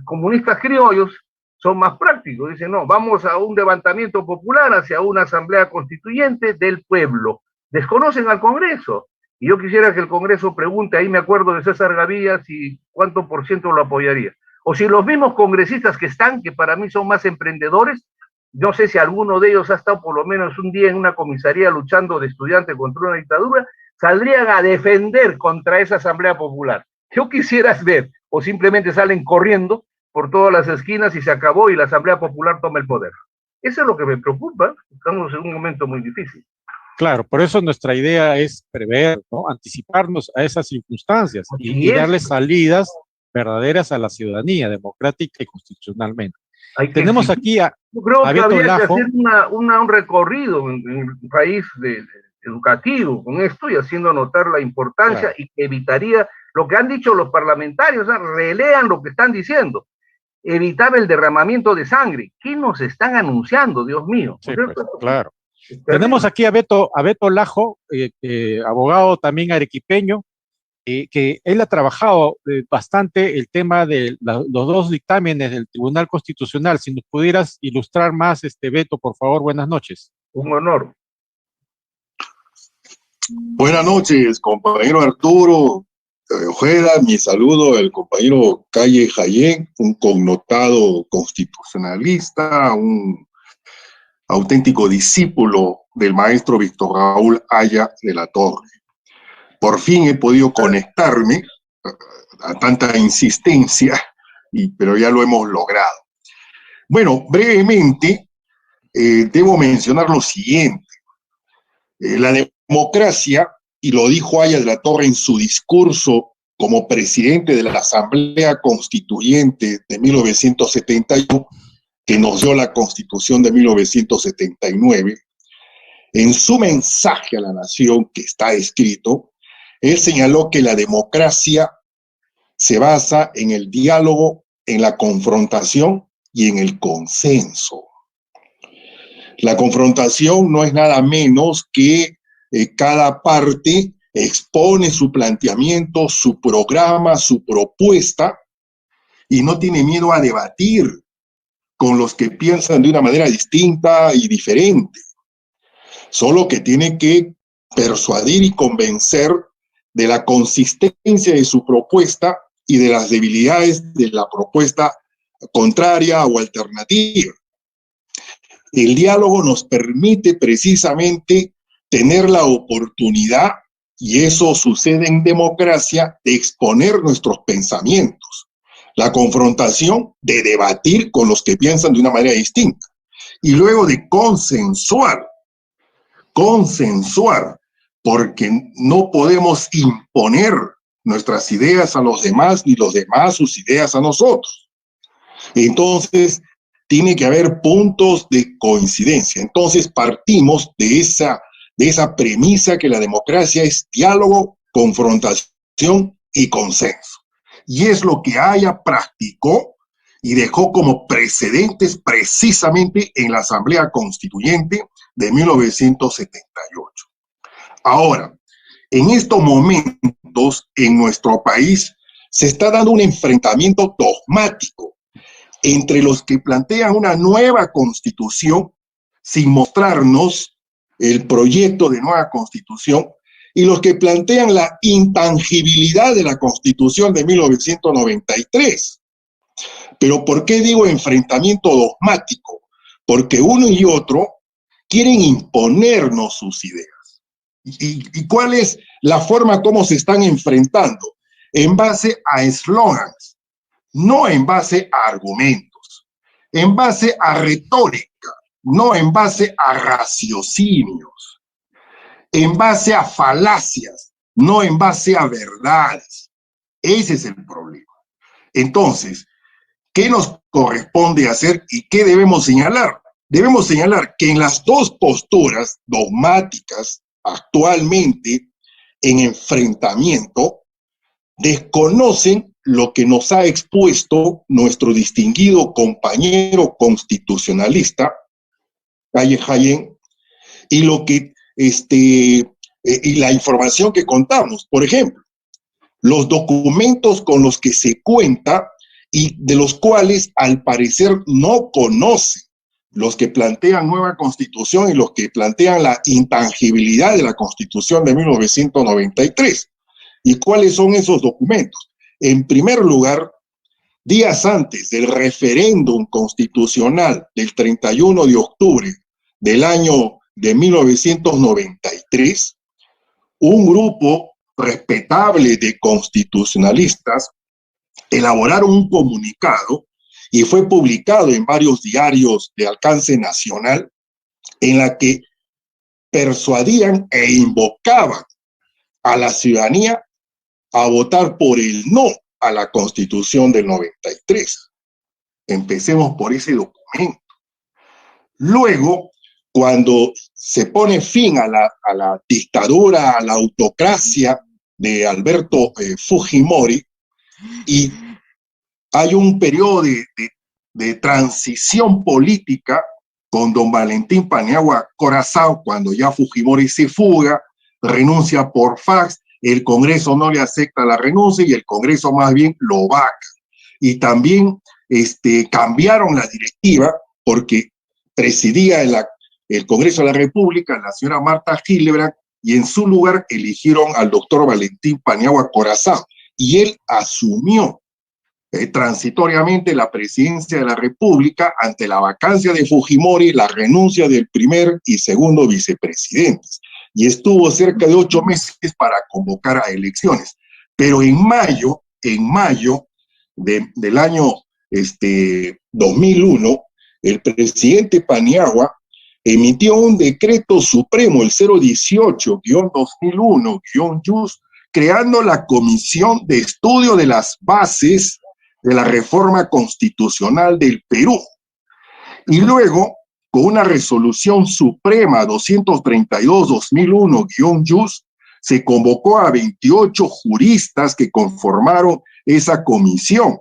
comunistas criollos son más prácticos, dicen, no, vamos a un levantamiento popular hacia una asamblea constituyente del pueblo. Desconocen al Congreso. Y yo quisiera que el Congreso pregunte, ahí me acuerdo de César Gaviria, si cuánto por ciento lo apoyaría. O si los mismos congresistas que están, que para mí son más emprendedores, no sé si alguno de ellos ha estado por lo menos un día en una comisaría luchando de estudiante contra una dictadura, saldrían a defender contra esa asamblea popular. Yo quisiera ver, o simplemente salen corriendo por todas las esquinas y se acabó y la asamblea popular toma el poder. Eso es lo que me preocupa, estamos en un momento muy difícil. Claro, por eso nuestra idea es prever, ¿no? Anticiparnos a esas circunstancias y darle salidas verdaderas a la ciudadanía, democrática y constitucionalmente. Tenemos aquí a yo creo que Beto habría Lajo. que hacer un recorrido en el país educativo con esto y haciendo notar la importancia, claro, y que evitaría lo que han dicho los parlamentarios, o sea, relean lo que están diciendo, evitar el derramamiento de sangre. ¿Qué nos están anunciando, Dios mío? Sí, pues, claro. Tenemos aquí a Beto Lajo, abogado también arequipeño, que él ha trabajado bastante el tema de los dos dictámenes del Tribunal Constitucional. Si nos pudieras ilustrar más, Beto, por favor, buenas noches. Un honor. Buenas noches, compañero Arturo Ojeda, mi saludo al compañero Calle Jayén, un connotado constitucionalista, un auténtico discípulo del maestro Víctor Raúl Haya de la Torre. Por fin he podido conectarme a tanta insistencia, pero ya lo hemos logrado. Bueno, brevemente, debo mencionar lo siguiente. La democracia, y lo dijo Haya de la Torre en su discurso como presidente de la Asamblea Constituyente de 1971, que nos dio la Constitución de 1979, en su mensaje a la nación que está escrito, él señaló que la democracia se basa en el diálogo, en la confrontación y en el consenso. La confrontación no es nada menos que cada parte expone su planteamiento, su programa, su propuesta, y no tiene miedo a debatir con los que piensan de una manera distinta y diferente. Solo que tiene que persuadir y convencer de la consistencia de su propuesta y de las debilidades de la propuesta contraria o alternativa. El diálogo nos permite precisamente tener la oportunidad, y eso sucede en democracia, de exponer nuestros pensamientos. La confrontación, de debatir con los que piensan de una manera distinta. Y luego de consensuar, porque no podemos imponer nuestras ideas a los demás, ni los demás sus ideas a nosotros. Entonces, tiene que haber puntos de coincidencia. Entonces, partimos de esa premisa que la democracia es diálogo, confrontación y consenso. Y es lo que Haya practicó y dejó como precedentes precisamente en la Asamblea Constituyente de 1978. Ahora, en estos momentos en nuestro país se está dando un enfrentamiento dogmático entre los que plantean una nueva constitución sin mostrarnos el proyecto de nueva constitución y los que plantean la intangibilidad de la constitución de 1993. Pero ¿por qué digo enfrentamiento dogmático? Porque uno y otro quieren imponernos sus ideas. ¿Y cuál es la forma como se están enfrentando? En base a eslogans, no en base a argumentos, en base a retórica, no en base a raciocinios, en base a falacias, no en base a verdades. Ese es el problema. Entonces, ¿qué nos corresponde hacer y qué debemos señalar? Debemos señalar que en las dos posturas dogmáticas actualmente en enfrentamiento desconocen lo que nos ha expuesto nuestro distinguido compañero constitucionalista, Calle Jayén, y lo que y la información que contamos. Por ejemplo, los documentos con los que se cuenta y de los cuales al parecer no conocen los que plantean nueva constitución y los que plantean la intangibilidad de la constitución de 1993. ¿Y cuáles son esos documentos? En primer lugar, días antes del referéndum constitucional del 31 de octubre del año de 1993, un grupo respetable de constitucionalistas elaboraron un comunicado y fue publicado en varios diarios de alcance nacional en la que persuadían e invocaban a la ciudadanía a votar por el no a la Constitución del 93. Empecemos por ese documento. Luego, cuando se pone fin a la dictadura, a la autocracia de Alberto Fujimori, y hay un periodo de transición política con don Valentín Paniagua Corazao, cuando ya Fujimori se fuga, renuncia por fax, el Congreso no le acepta la renuncia y el Congreso más bien lo vaca. Y también cambiaron la directiva porque presidía el Congreso de la República la señora Marta Hildebrand y en su lugar eligieron al doctor Valentín Paniagua Corazao y él asumió transitoriamente la presidencia de la República ante la vacancia de Fujimori, la renuncia del primer y segundo vicepresidentes. Y estuvo cerca de 8 meses para convocar a elecciones. Pero en mayo del año 2001, el presidente Paniagua emitió un decreto supremo, el 018-2001-YUS, creando la Comisión de Estudio de las Bases de la Reforma Constitucional del Perú. Y luego, con una resolución suprema 232-2001-YUS, se convocó a 28 juristas que conformaron esa comisión.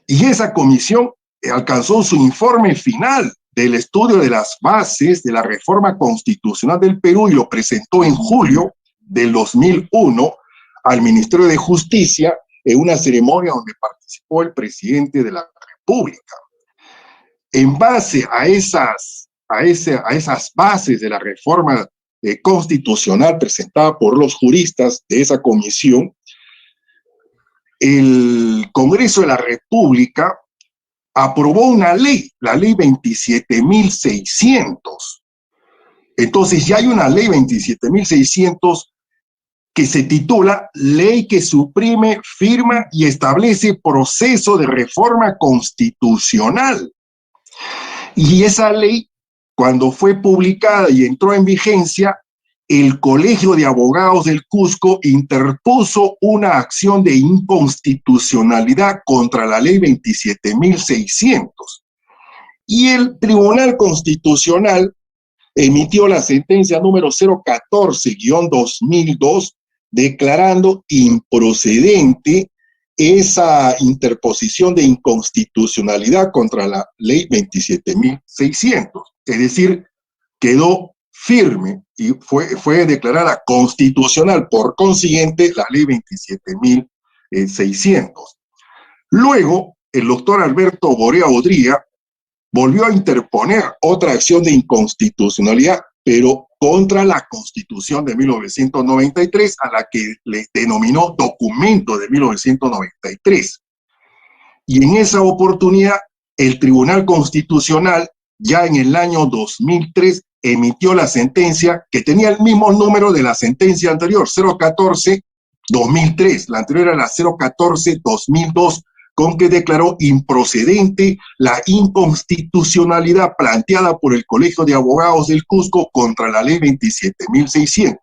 Y esa comisión alcanzó su informe final del estudio de las bases de la Reforma Constitucional del Perú y lo presentó en julio del 2001 al Ministerio de Justicia, en una ceremonia donde participó el presidente de la República. En base a esas bases de la reforma constitucional presentada por los juristas de esa comisión, el Congreso de la República aprobó una ley, la ley 27.600. Entonces ya hay una ley 27.600 que se titula Ley que suprime, firma y establece proceso de reforma constitucional. Y esa ley, cuando fue publicada y entró en vigencia, el Colegio de Abogados del Cusco interpuso una acción de inconstitucionalidad contra la ley 27.600. Y el Tribunal Constitucional emitió la sentencia número 014-2002, declarando improcedente esa interposición de inconstitucionalidad contra la ley 27.600. Es decir, quedó firme y fue declarada constitucional, por consiguiente, la ley 27.600. Luego, el doctor Alberto Borea Odría volvió a interponer otra acción de inconstitucionalidad, pero contra la Constitución de 1993, a la que le denominó documento de 1993. Y en esa oportunidad, el Tribunal Constitucional, ya en el año 2003, emitió la sentencia que tenía el mismo número de la sentencia anterior, 014-2003. La anterior era la 014-2002, con que declaró improcedente la inconstitucionalidad planteada por el Colegio de Abogados del Cusco contra la ley 27.600.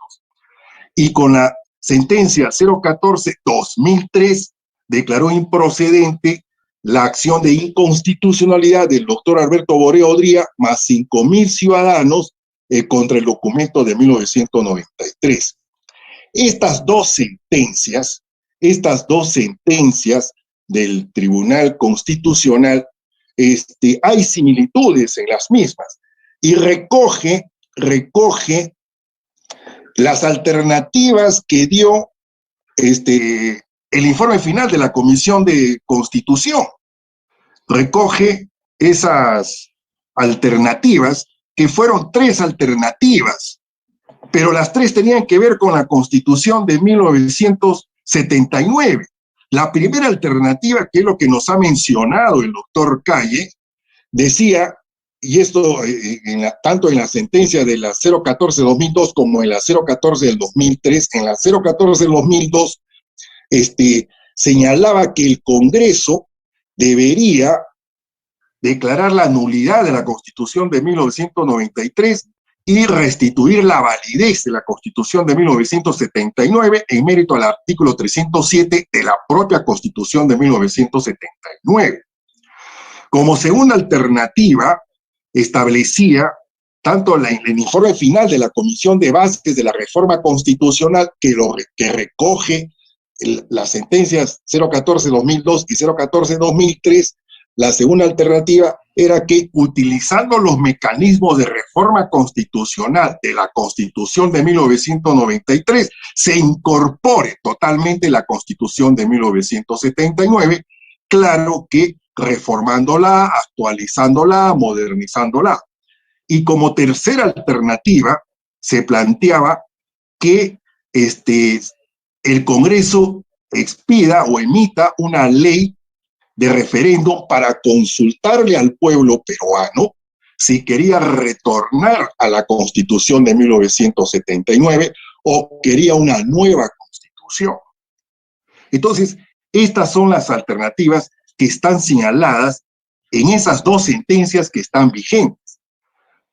Y con la sentencia 014-2003 declaró improcedente la acción de inconstitucionalidad del doctor Alberto Borea Odría más 5.000 ciudadanos contra el documento de 1993. Estas dos sentencias del Tribunal Constitucional, hay similitudes en las mismas y recoge las alternativas que dio el informe final de la Comisión de Constitución. Recoge esas alternativas, que fueron 3 alternativas, pero las 3 tenían que ver con la Constitución de 1979. La primera alternativa, que es lo que nos ha mencionado el doctor Calle, decía, y esto tanto en la sentencia de la 014-2002 como en la 014 del 2003, en la 014 del 2002, señalaba que el Congreso debería declarar la nulidad de la Constitución de 1993 y restituir la validez de la Constitución de 1979 en mérito al artículo 307 de la propia Constitución de 1979. Como segunda alternativa, establecía tanto el informe final de la Comisión de Bases de la Reforma Constitucional, que recoge las sentencias 014-2002 y 014-2003, la segunda alternativa era que, utilizando los mecanismos de reforma constitucional de la Constitución de 1993, se incorpore totalmente la Constitución de 1979, claro que reformándola, actualizándola, modernizándola. Y como tercera alternativa, se planteaba que el Congreso expida o emita una ley de referéndum para consultarle al pueblo peruano si quería retornar a la Constitución de 1979 o quería una nueva Constitución. Entonces, estas son las alternativas que están señaladas en esas 2 sentencias que están vigentes.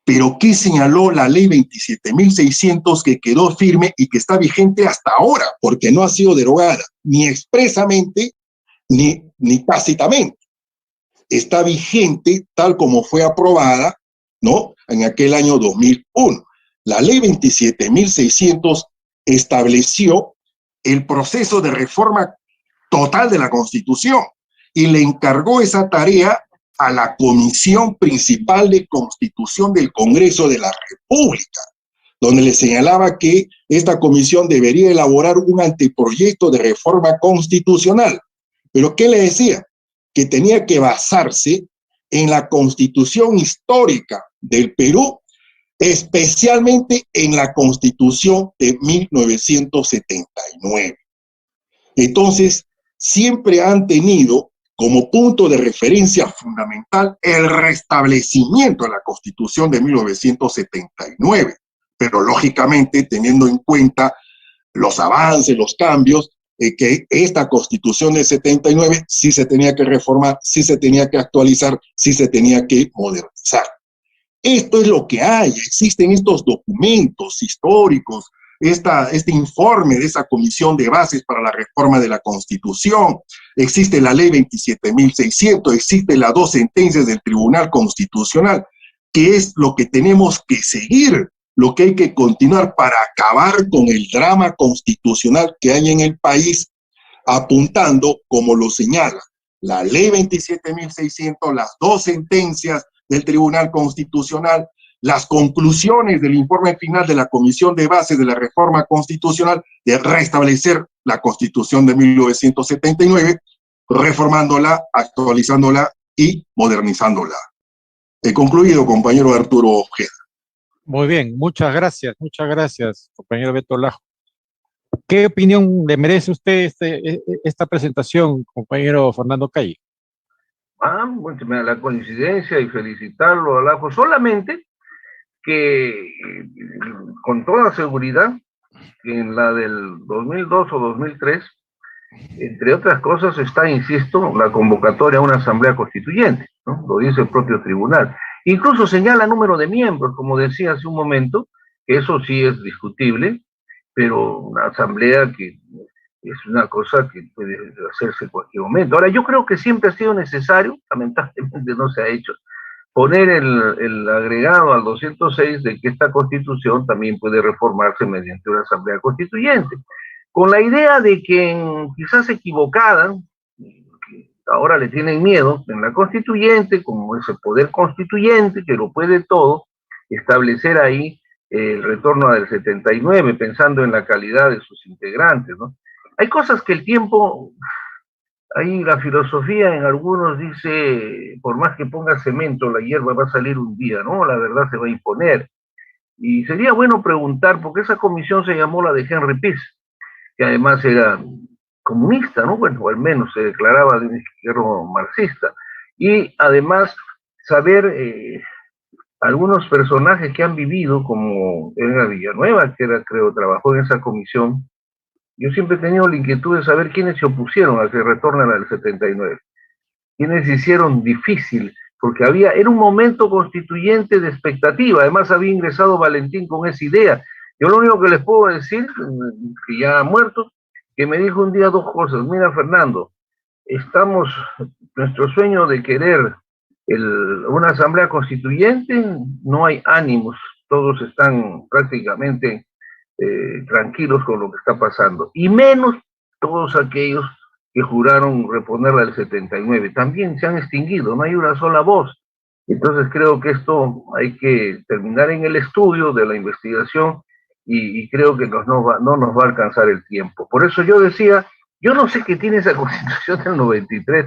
Pero ¿qué señaló la ley 27.600 que quedó firme y que está vigente hasta ahora? Porque no ha sido derogada, ni expresamente, ni tácitamente. Está vigente tal como fue aprobada, ¿no?, en aquel año 2001. La ley 27.600 estableció el proceso de reforma total de la Constitución y le encargó esa tarea a la Comisión Principal de Constitución del Congreso de la República. donde le señalaba que esta comisión debería elaborar un anteproyecto de reforma constitucional. ¿Pero qué le decía? Que tenía que basarse en la Constitución histórica del Perú, especialmente en la Constitución de 1979. Entonces, siempre han tenido como punto de referencia fundamental el restablecimiento de la Constitución de 1979, pero lógicamente teniendo en cuenta los avances, los cambios, que esta Constitución de 79 sí se tenía que reformar, sí se tenía que actualizar, sí se tenía que modernizar. Esto es lo que hay, existen estos documentos históricos, este informe de esa comisión de bases para la reforma de la Constitución, existe la ley 27.600, existen las 2 sentencias del Tribunal Constitucional, que es lo que tenemos que seguir, lo que hay que continuar para acabar con el drama constitucional que hay en el país, apuntando, como lo señala la ley 27.600, las 2 sentencias del Tribunal Constitucional, las conclusiones del informe final de la Comisión de Bases de la Reforma Constitucional de restablecer la Constitución de 1979, reformándola, actualizándola y modernizándola. He concluido, compañero Arturo Ojeda. Muy bien, muchas gracias, compañero Beto Lajo. ¿Qué opinión le merece usted esta presentación, compañero Fernando Calle? Bueno, me da la coincidencia y felicitarlo a Lajo, solamente que con toda seguridad que en la del 2002 o 2003, entre otras cosas, está, insisto, la convocatoria a una asamblea constituyente, ¿no? Lo dice el propio tribunal. Incluso señala número de miembros, como decía hace un momento, que eso sí es discutible, pero una asamblea que es una cosa que puede hacerse en cualquier momento. Ahora, yo creo que siempre ha sido necesario, lamentablemente no se ha hecho, poner el agregado al 206 de que esta constitución también puede reformarse mediante una asamblea constituyente, con la idea de que quizás equivocada, ahora le tienen miedo, en la constituyente, como ese poder constituyente que lo puede todo, establecer ahí el retorno del 79, pensando en la calidad de sus integrantes, ¿no? Hay cosas que el tiempo, ahí la filosofía en algunos dice, por más que ponga cemento, la hierba va a salir un día, ¿no? La verdad se va a imponer. Y sería bueno preguntar, porque esa comisión se llamó la de Henry Peace, que además era comunista, ¿no? Bueno, o al menos se declaraba de un izquierdo marxista. Y además saber algunos personajes que han vivido, como Edgar Villanueva, que era, creo, trabajó en esa comisión. Yo siempre he tenido la inquietud de saber quiénes se opusieron a que retorne a la del 79, quiénes hicieron difícil, porque era un momento constituyente de expectativa, además había ingresado Valentín con esa idea. Yo lo único que les puedo decir, que ya ha muerto, que me dijo un día 2 cosas. Mira, Fernando, nuestro sueño de querer una asamblea constituyente, no hay ánimos, todos están prácticamente tranquilos con lo que está pasando, y menos todos aquellos que juraron reponerla del 79, también se han extinguido, no hay una sola voz. Entonces creo que esto hay que terminar en el estudio de la investigación, y creo que no nos va a alcanzar el tiempo. Por eso yo decía, yo no sé qué tiene esa Constitución del 93,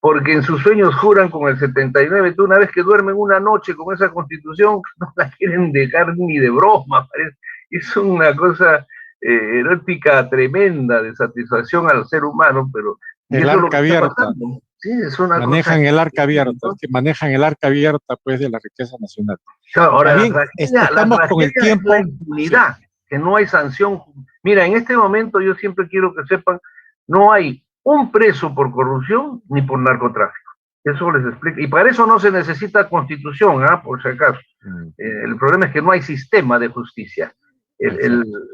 porque en sus sueños juran con el 79, tú una vez que duermen una noche con esa Constitución, no la quieren dejar ni de broma, parece. Es una cosa erótica tremenda de satisfacción al ser humano, pero el arca abierta. Sí, es una manejan cosa el arca abierta, ¿no? Que manejan el arca abierta, pues, de la riqueza nacional. Claro, ahora, bien, estamos con el tiempo. La impunidad, sí, que no hay sanción. Mira, en este momento yo siempre quiero que sepan, no hay un preso por corrupción ni por narcotráfico. Eso les explico. Y para eso no se necesita constitución, por si acaso. El problema es que no hay sistema de justicia.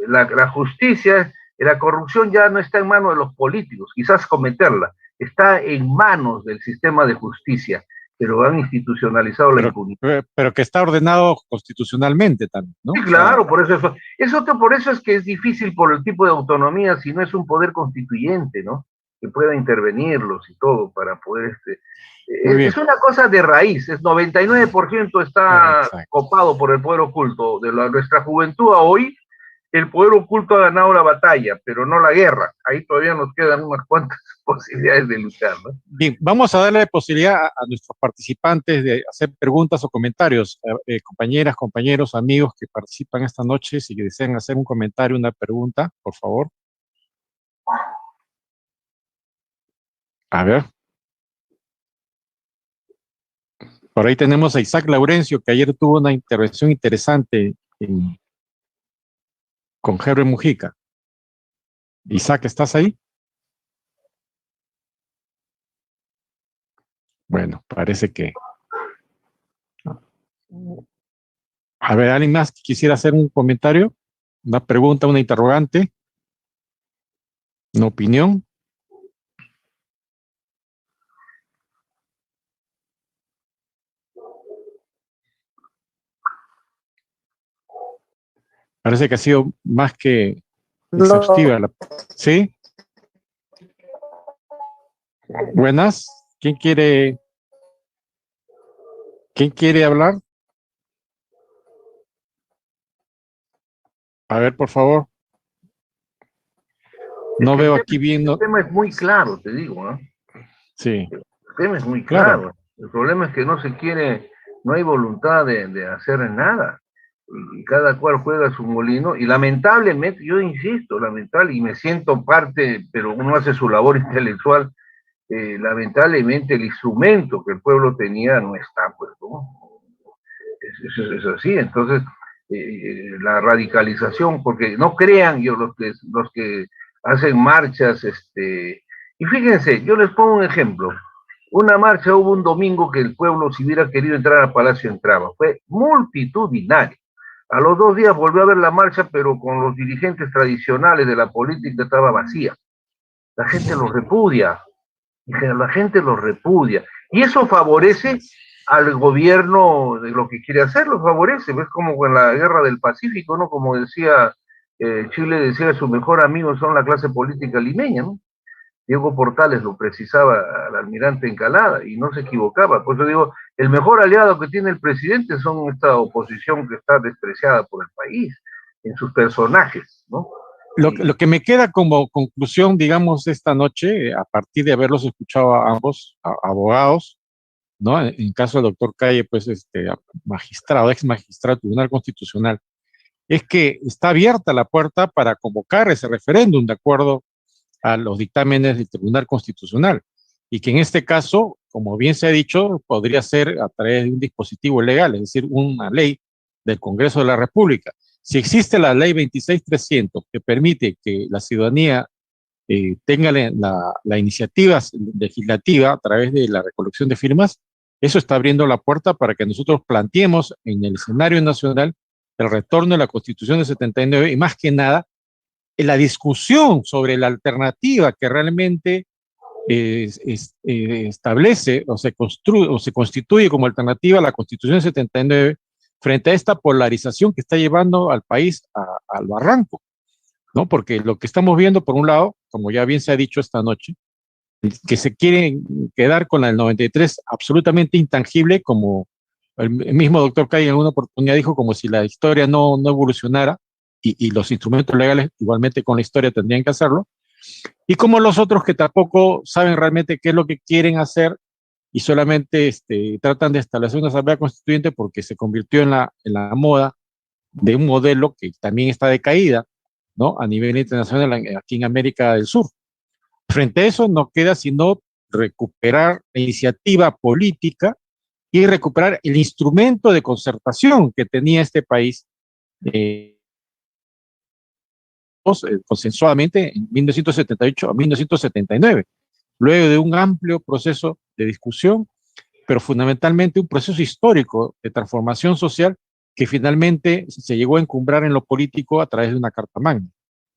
La justicia, la corrupción ya no está en manos de los políticos, quizás cometerla, está en manos del sistema de justicia, pero han institucionalizado la impunidad. Pero que está ordenado constitucionalmente también, ¿no? Sí, claro, por eso es que es difícil por el tipo de autonomía, si no es un poder constituyente, ¿no? que pueda intervenirlos y todo para poder Muy bien. es una cosa de raíz, es 99% está Exacto. copado por el poder oculto. Nuestra juventud a hoy, el poder oculto ha ganado la batalla, pero no la guerra. Ahí todavía nos quedan unas cuantas posibilidades de luchar, ¿no? Bien, vamos a darle posibilidad a nuestros participantes de hacer preguntas o comentarios. Compañeras, compañeros, amigos que participan esta noche, si desean hacer un comentario, una pregunta, por favor. A ver. Por ahí tenemos a Isaac Laurencio, que ayer tuvo una intervención interesante con Henry Mujica. Isaac, ¿estás ahí? Bueno, parece que... A ver, ¿alguien más que quisiera hacer un comentario? ¿Una pregunta, una interrogante? ¿Una opinión? Parece que ha sido más que exhaustiva. ¿Sí? Buenas. ¿Quién quiere hablar? A ver, por favor. No veo aquí viendo. El tema es muy claro, te digo, ¿no? Sí. El tema es muy claro. El problema es que no se quiere, no hay voluntad de hacer nada. Y cada cual juega su molino. Y lamentablemente, yo insisto, lamentable, y me siento parte, pero uno hace su labor intelectual. Lamentablemente el instrumento que el pueblo tenía no está, pues, ¿no? Es así. Entonces, la radicalización, porque no crean yo los que hacen marchas, y fíjense, yo les pongo un ejemplo. Una marcha hubo un domingo que el pueblo, si hubiera querido entrar al Palacio, entraba. Fue multitudinario. A los 2 días volvió a ver la marcha, pero con los dirigentes tradicionales de la política estaba vacía. La gente los repudia. La gente los repudia. Y eso favorece al gobierno de lo que quiere hacer, lo favorece. Ves como con la guerra del Pacífico, ¿no? Como decía, Chile decía, su mejor amigo son la clase política limeña, ¿no? Diego Portales lo precisaba al almirante Encalada y no se equivocaba. Por eso digo, el mejor aliado que tiene el presidente son esta oposición que está despreciada por el país, en sus personajes, ¿no? Lo que me queda como conclusión, digamos, esta noche, a partir de haberlos escuchado a ambos abogados, ¿no? En caso del doctor Calle, pues, magistrado, ex magistrado del Tribunal Constitucional, es que está abierta la puerta para convocar ese referéndum de acuerdo a los dictámenes del Tribunal Constitucional, y que en este caso, como bien se ha dicho, podría ser a través de un dispositivo legal, es decir, una ley del Congreso de la República. Si existe la ley 26.300 que permite que la ciudadanía tenga la iniciativa legislativa a través de la recolección de firmas, eso está abriendo la puerta para que nosotros planteemos en el escenario nacional el retorno de la Constitución de 79 y más que nada en la discusión sobre la alternativa que realmente establece o se construye o se constituye como alternativa a la Constitución de 79 frente a esta polarización que está llevando al país al barranco, ¿no? Porque lo que estamos viendo, por un lado, como ya bien se ha dicho esta noche, que se quieren quedar con la del 93 absolutamente intangible, como el mismo doctor Calle en alguna oportunidad dijo, como si la historia no evolucionara, y los instrumentos legales igualmente con la historia tendrían que hacerlo, y como los otros que tampoco saben realmente qué es lo que quieren hacer y solamente tratan de establecer una asamblea constituyente porque se convirtió en la moda de un modelo que también está decaída, ¿no? A nivel internacional aquí en América del Sur. Frente a eso no queda sino recuperar la iniciativa política y recuperar el instrumento de concertación que tenía este país consensuadamente en 1978 a 1979, luego de un amplio proceso de discusión, pero fundamentalmente un proceso histórico de transformación social que finalmente se llegó a encumbrar en lo político a través de una Carta Magna,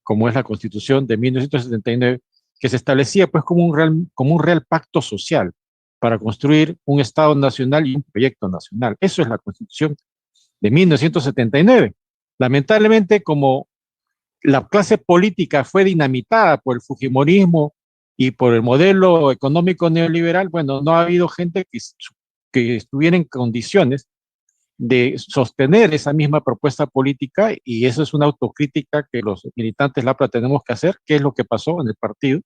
como es la Constitución de 1979, que se establecía pues como un real pacto social para construir un Estado nacional y un proyecto nacional. Eso es la Constitución de 1979. Lamentablemente, como la clase política fue dinamitada por el fujimorismo y por el modelo económico neoliberal, bueno, no ha habido gente que estuviera en condiciones de sostener esa misma propuesta política, y eso es una autocrítica que los militantes LAPRA tenemos que hacer, qué es lo que pasó en el partido,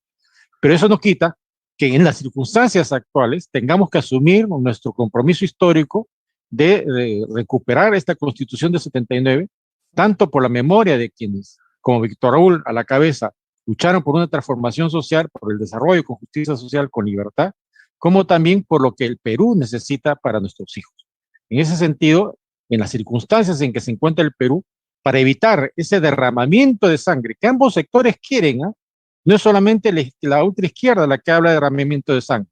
pero eso no quita que en las circunstancias actuales tengamos que asumir nuestro compromiso histórico de recuperar esta Constitución de 79, tanto por la memoria de quienes, como Víctor Raúl a la cabeza, lucharon por una transformación social, por el desarrollo con justicia social, con libertad, como también por lo que el Perú necesita para nuestros hijos. En ese sentido, en las circunstancias en que se encuentra el Perú, para evitar ese derramamiento de sangre que ambos sectores quieren, ¿eh? No es solamente la ultraizquierda la que habla de derramamiento de sangre.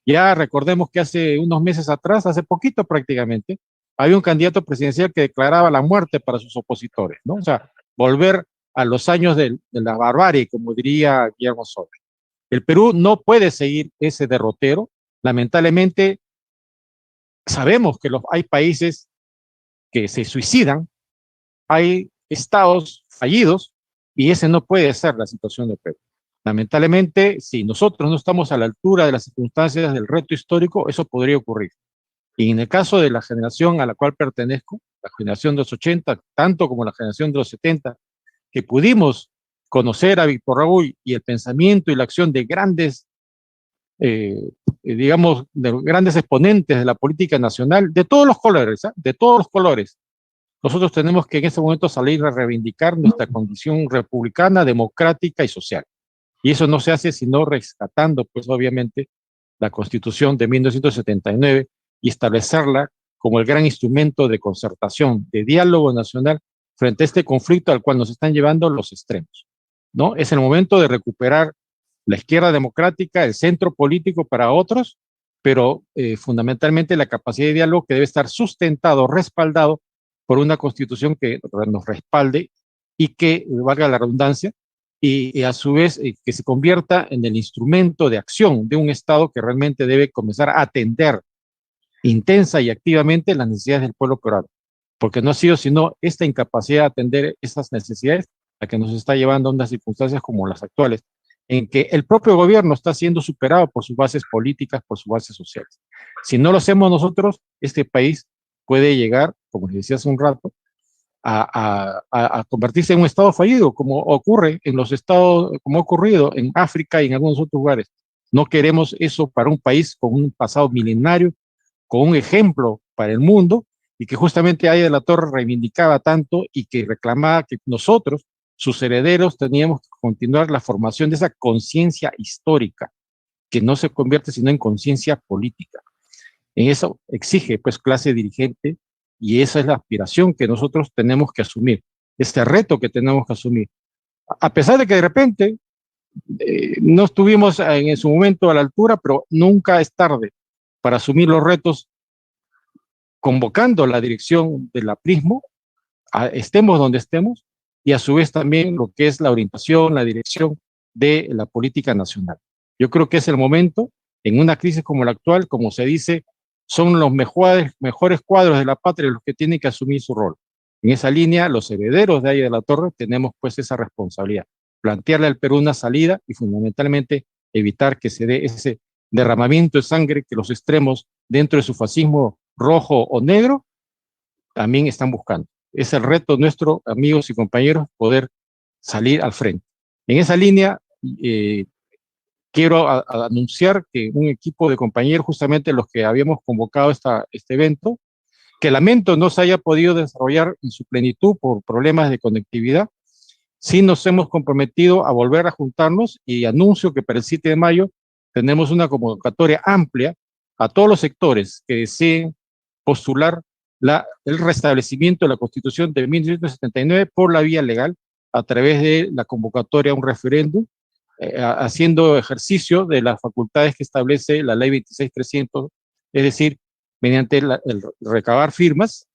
Ya recordemos que hace unos meses atrás, hace poquito prácticamente, había un candidato presidencial que declaraba la muerte para sus opositores, ¿no? O sea, volver a los años de la barbarie, como diría Guillermo Soto. El Perú no puede seguir ese derrotero. Lamentablemente, sabemos que hay países que se suicidan, hay estados fallidos, y ese no puede ser la situación de Perú. Lamentablemente, si nosotros no estamos a la altura de las circunstancias del reto histórico, eso podría ocurrir. Y en el caso de la generación a la cual pertenezco, la generación de los 80, tanto como la generación de los 70, que pudimos conocer a Víctor Raúl y el pensamiento y la acción de grandes, digamos, de grandes exponentes de la política nacional, de todos los colores, ¿eh? De todos los colores. Nosotros tenemos que en este momento salir a reivindicar nuestra condición republicana, democrática y social. Y eso no se hace sino rescatando, pues obviamente, la Constitución de 1979 y establecerla como el gran instrumento de concertación, de diálogo nacional frente a este conflicto al cual nos están llevando los extremos, ¿no? Es el momento de recuperar la izquierda democrática, el centro político para otros, pero fundamentalmente la capacidad de diálogo que debe estar sustentado, respaldado por una Constitución que nos respalde y que, valga la redundancia, y a su vez que se convierta en el instrumento de acción de un Estado que realmente debe comenzar a atender intensa y activamente las necesidades del pueblo peruano, porque no ha sido sino esta incapacidad de atender esas necesidades la que nos está llevando a unas circunstancias como las actuales, en que el propio gobierno está siendo superado por sus bases políticas, por sus bases sociales. Si no lo hacemos nosotros, este país puede llegar, como les decía hace un rato, a convertirse en un estado fallido, como ocurre en los estados, como ha ocurrido en África y en algunos otros lugares. No queremos eso para un país con un pasado milenario, con un ejemplo para el mundo, y que justamente Aya de la Torre reivindicaba tanto y que reclamaba que nosotros, sus herederos, teníamos que continuar la formación de esa conciencia histórica, que no se convierte sino en conciencia política. En eso exige pues clase dirigente, y esa es la aspiración que nosotros tenemos que asumir, este reto que tenemos que asumir. A pesar de que de repente no estuvimos en su momento a la altura, pero nunca es tarde para asumir los retos, convocando a la dirección del aprismo, estemos donde estemos, y a su vez también lo que es la orientación, la dirección de la política nacional. Yo creo que es el momento, en una crisis como la actual, como se dice, son los mejores cuadros de la patria los que tienen que asumir su rol. En esa línea, los herederos de Aya de la Torre tenemos pues esa responsabilidad, plantearle al Perú una salida y fundamentalmente evitar que se dé ese derramamiento de sangre que los extremos dentro de su fascismo rojo o negro también están buscando. Es el reto nuestro, amigos y compañeros, poder salir al frente. En esa línea, quiero anunciar que un equipo de compañeros, justamente los que habíamos convocado este evento, que lamento no se haya podido desarrollar en su plenitud por problemas de conectividad, sí nos hemos comprometido a volver a juntarnos, y anuncio que para el 7 de mayo tenemos una convocatoria amplia a todos los sectores que deseen postular el restablecimiento de la Constitución de 1979 por la vía legal, a través de la convocatoria a un referéndum, haciendo ejercicio de las facultades que establece la ley 26.300, es decir, mediante el recabar firmas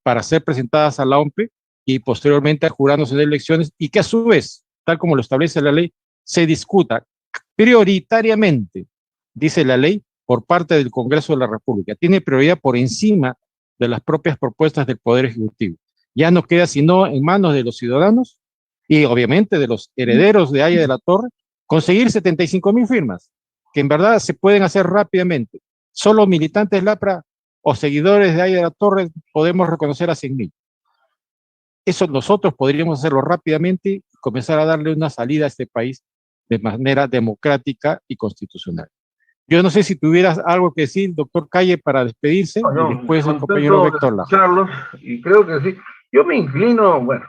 para ser presentadas a la OMPE y posteriormente al Jurado Nacional de Elecciones, y que a su vez, tal como lo establece la ley, se discuta prioritariamente, dice la ley, por parte del Congreso de la República. Tiene prioridad por encima de las propias propuestas del Poder Ejecutivo. Ya no queda sino en manos de los ciudadanos y obviamente de los herederos de Aya de la Torre conseguir 75.000 firmas, que en verdad se pueden hacer rápidamente. Solo militantes LAPRA o seguidores de Aida Torres podemos reconocer a 100.000. Eso nosotros podríamos hacerlo rápidamente y comenzar a darle una salida a este país de manera democrática y constitucional. Yo no sé si tuvieras algo que decir, doctor Calle, para despedirse, y después el compañero Víctor Lajo. Carlos, y creo que sí. Yo me inclino, bueno,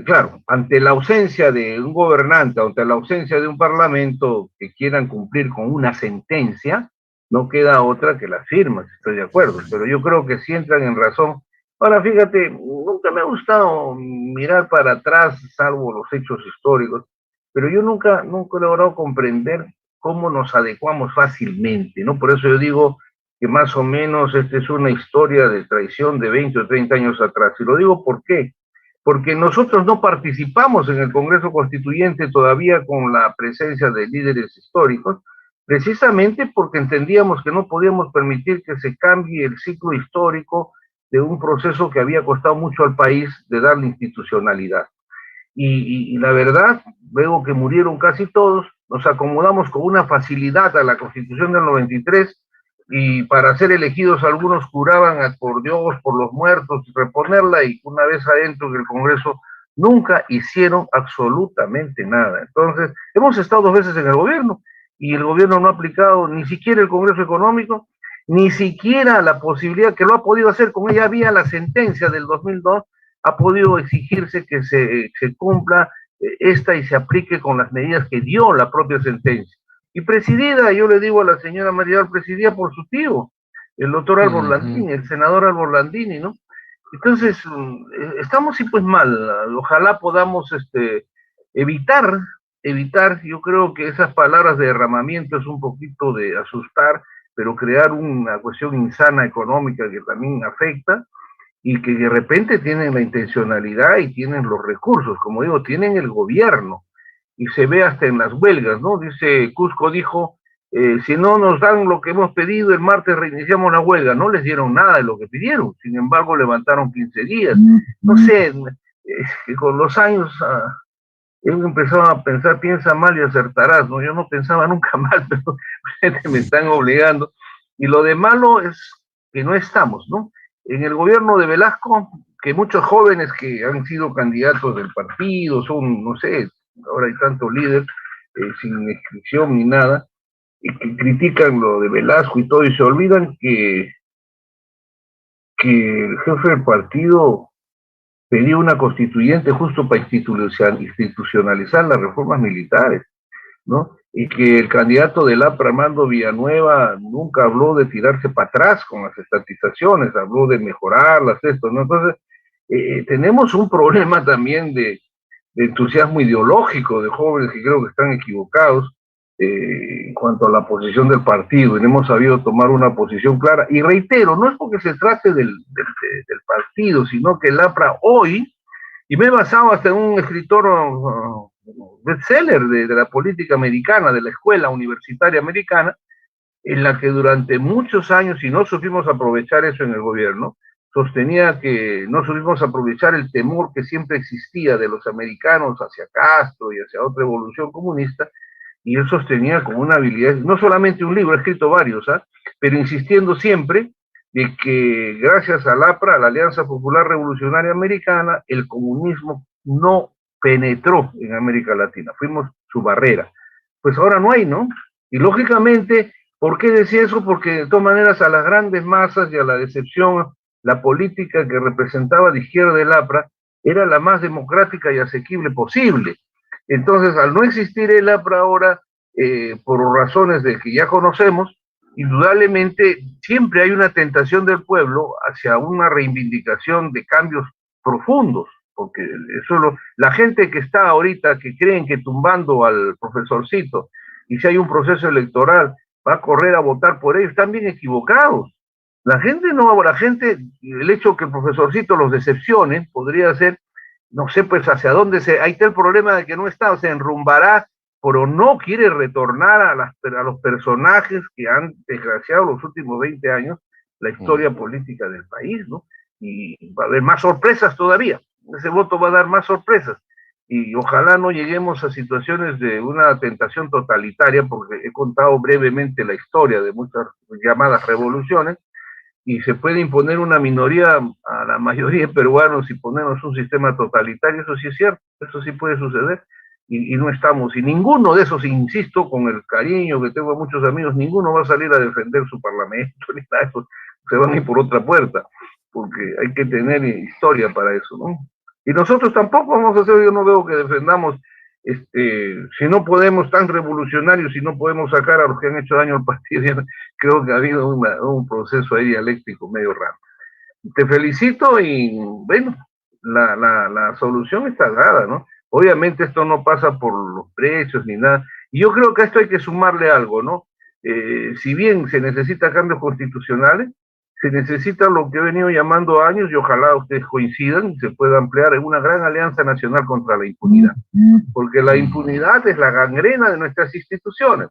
claro, ante la ausencia de un gobernante, ante la ausencia de un parlamento que quieran cumplir con una sentencia, no queda otra que las firmas, estoy de acuerdo, pero yo creo que sí entran en razón. Ahora, fíjate, nunca me ha gustado mirar para atrás, salvo los hechos históricos, pero yo nunca he logrado comprender cómo nos adecuamos fácilmente, ¿no? Por eso yo digo que más o menos esta es una historia de traición de 20 o 30 años atrás. Y lo digo ¿por qué? Porque nosotros no participamos en el Congreso Constituyente todavía con la presencia de líderes históricos, precisamente porque entendíamos que no podíamos permitir que se cambie el ciclo histórico de un proceso que había costado mucho al país de darle institucionalidad. Y la verdad, luego que murieron casi todos, nos acomodamos con una facilidad a la Constitución del 93 y para ser elegidos algunos juraban por Dios, por los muertos, reponerla, y una vez adentro del Congreso nunca hicieron absolutamente nada. Entonces, hemos estado 2 veces en el gobierno y el gobierno no ha aplicado ni siquiera el Congreso Económico, ni siquiera la posibilidad que lo ha podido hacer, como ya había la sentencia del 2002, ha podido exigirse que se cumpla esta y se aplique con las medidas que dio la propia sentencia. Y presidida, yo le digo a la señora María, presidida por su tío, el doctor Álvaro Landini, el senador Álvaro Landini, ¿no? Entonces, estamos sí pues mal, ojalá podamos evitar, yo creo que esas palabras de derramamiento es un poquito de asustar, pero crear una cuestión insana económica que también afecta, y que de repente tienen la intencionalidad y tienen los recursos, como digo, tienen el gobierno, y se ve hasta en las huelgas, ¿no? Dice, Cusco dijo, si no nos dan lo que hemos pedido, el martes reiniciamos la huelga. No les dieron nada de lo que pidieron, sin embargo levantaron 15 días. No sé, con los años he empezado a pensar, piensa mal y acertarás, ¿no? Yo no pensaba nunca mal, pero me están obligando. Y lo de malo es que no estamos, ¿no? En el gobierno de Velasco, que muchos jóvenes que han sido candidatos del partido, son, no sé, ahora hay tanto líder, sin inscripción ni nada, y que critican lo de Velasco y todo, y se olvidan que el jefe del partido pedía una constituyente justo para institucionalizar las reformas militares, ¿no? Y que el candidato del APRA, Armando Villanueva, nunca habló de tirarse para atrás con las estatizaciones, habló de mejorarlas, esto, ¿no? Entonces, tenemos un problema también de entusiasmo ideológico de jóvenes que creo que están equivocados en cuanto a la posición del partido, y no hemos sabido tomar una posición clara. Y reitero, no es porque se trate del partido, sino que el APRA hoy, y me he basado hasta en un escritor bestseller de la política americana, de la escuela universitaria americana, en la que durante muchos años, y no supimos aprovechar eso en el gobierno, sostenía que no supimos aprovechar el temor que siempre existía de los americanos hacia Castro y hacia otra evolución comunista, y él sostenía como una habilidad, no solamente un libro, ha escrito varios, pero insistiendo siempre de que gracias al APRA, a la Alianza Popular Revolucionaria Americana, el comunismo no penetró en América Latina, fuimos su barrera. Pues ahora no hay, ¿no? Y lógicamente, ¿por qué decía eso? Porque de todas maneras a las grandes masas y a la decepción, la política que representaba de izquierda del APRA era la más democrática y asequible posible. Entonces, al no existir el APRA ahora, por razones de que ya conocemos, indudablemente siempre hay una tentación del pueblo hacia una reivindicación de cambios profundos, porque eso la gente que está ahorita, que creen que tumbando al profesorcito, y si hay un proceso electoral, va a correr a votar por ellos, están bien equivocados. La gente no, la gente, el hecho que el profesorcito los decepcione, podría ser, no sé, pues hacia dónde ahí está el problema de que no está, se enrumbará, pero no quiere retornar a los personajes que han desgraciado los últimos 20 años la historia política del país, ¿no? Y va a haber más sorpresas todavía, ese voto va a dar más sorpresas. y ojalá no lleguemos a situaciones de una tentación totalitaria, porque he contado brevemente la historia de muchas llamadas revoluciones, y se puede imponer una minoría a la mayoría de peruanos y ponernos un sistema totalitario, eso sí es cierto, eso sí puede suceder, y no estamos, y ninguno de esos, insisto, con el cariño que tengo a muchos amigos, ninguno va a salir a defender su parlamento, ni nada de eso, se van a ir por otra puerta, porque hay que tener historia para eso, ¿no? Y nosotros tampoco vamos a hacer, yo no veo que defendamos, si no podemos, tan revolucionarios, si no podemos sacar a los que han hecho daño al partido, creo que ha habido un proceso ahí dialéctico medio raro. Te felicito y bueno, la solución está dada, ¿no? Obviamente esto no pasa por los precios ni nada, y yo creo que a esto hay que sumarle algo, ¿no? Si bien se necesita cambios constitucionales, se necesita lo que he venido llamando años, y ojalá ustedes coincidan, se pueda ampliar en una gran alianza nacional contra la impunidad, porque la impunidad es la gangrena de nuestras instituciones.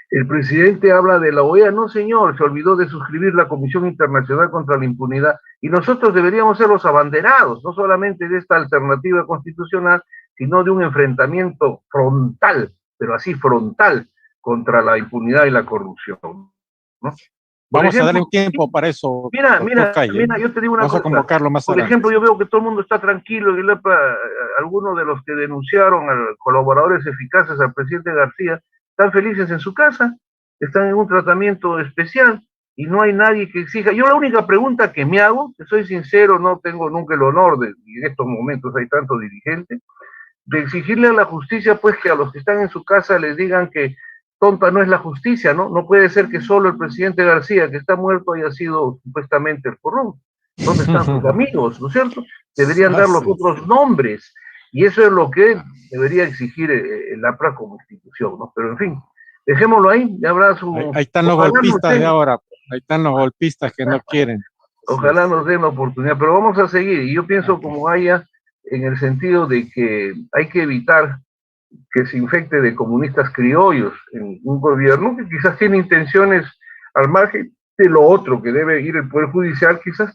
El presidente habla de la OEA, no señor, se olvidó de suscribir la Comisión Internacional contra la Impunidad, y nosotros deberíamos ser los abanderados, no solamente de esta alternativa constitucional, sino de un enfrentamiento frontal, pero así frontal, contra la impunidad y la corrupción, ¿no? Vamos a darle un tiempo para eso. Mira, yo te digo una cosa. Vamos a convocarlo más Por adelante. ejemplo, yo veo que todo el mundo está tranquilo, y algunos de los que denunciaron a colaboradores eficaces al presidente García están felices en su casa, están en un tratamiento especial, y no hay nadie que exija. Yo la única pregunta que me hago, que soy sincero, no tengo nunca el honor de, y en estos momentos hay tantos dirigentes, de exigirle a la justicia, pues, que a los que están en su casa les digan que tonta no es la justicia, ¿no? No puede ser que solo el presidente García, que está muerto, haya sido supuestamente el corrupto. ¿Dónde están sus amigos, no es cierto? Deberían dar los otros nombres, y eso es lo que debería exigir el APRA como institución, ¿no? Pero en fin, dejémoslo ahí, ya habrá su... Ahí están los golpistas de ahora, ahí están los golpistas que no quieren. Ojalá nos den la oportunidad, pero vamos a seguir, y yo pienso como haya, en el sentido de que hay que evitar que se infecte de comunistas criollos en un gobierno que quizás tiene intenciones al margen de lo otro que debe ir el Poder Judicial, quizás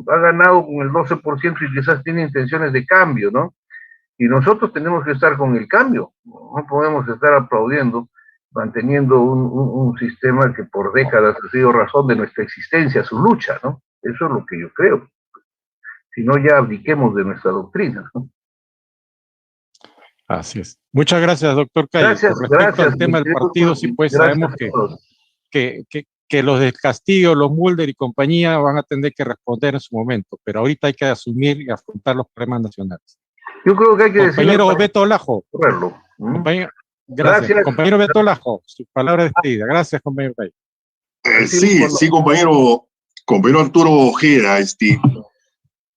ha ganado con el 12% y quizás tiene intenciones de cambio, ¿no? Y nosotros tenemos que estar con el cambio, no podemos estar aplaudiendo, manteniendo un sistema que por décadas ha sido razón de nuestra existencia, su lucha, ¿no? Eso es lo que yo creo. Si no, ya abdiquemos de nuestra doctrina, ¿no? Así es. Muchas gracias, doctor Calle. Por respecto al tema del partido, sí, pues sabemos que los del Castillo, los Mulder y compañía van a tener que responder en su momento, pero ahorita hay que asumir y afrontar los problemas nacionales. Yo creo que hay que decir... Compañero Beto Lajo. Gracias. Compañero Beto Lajo, su palabra de despedida. Gracias, compañero Calle. Sí, compañero Arturo Ojeda,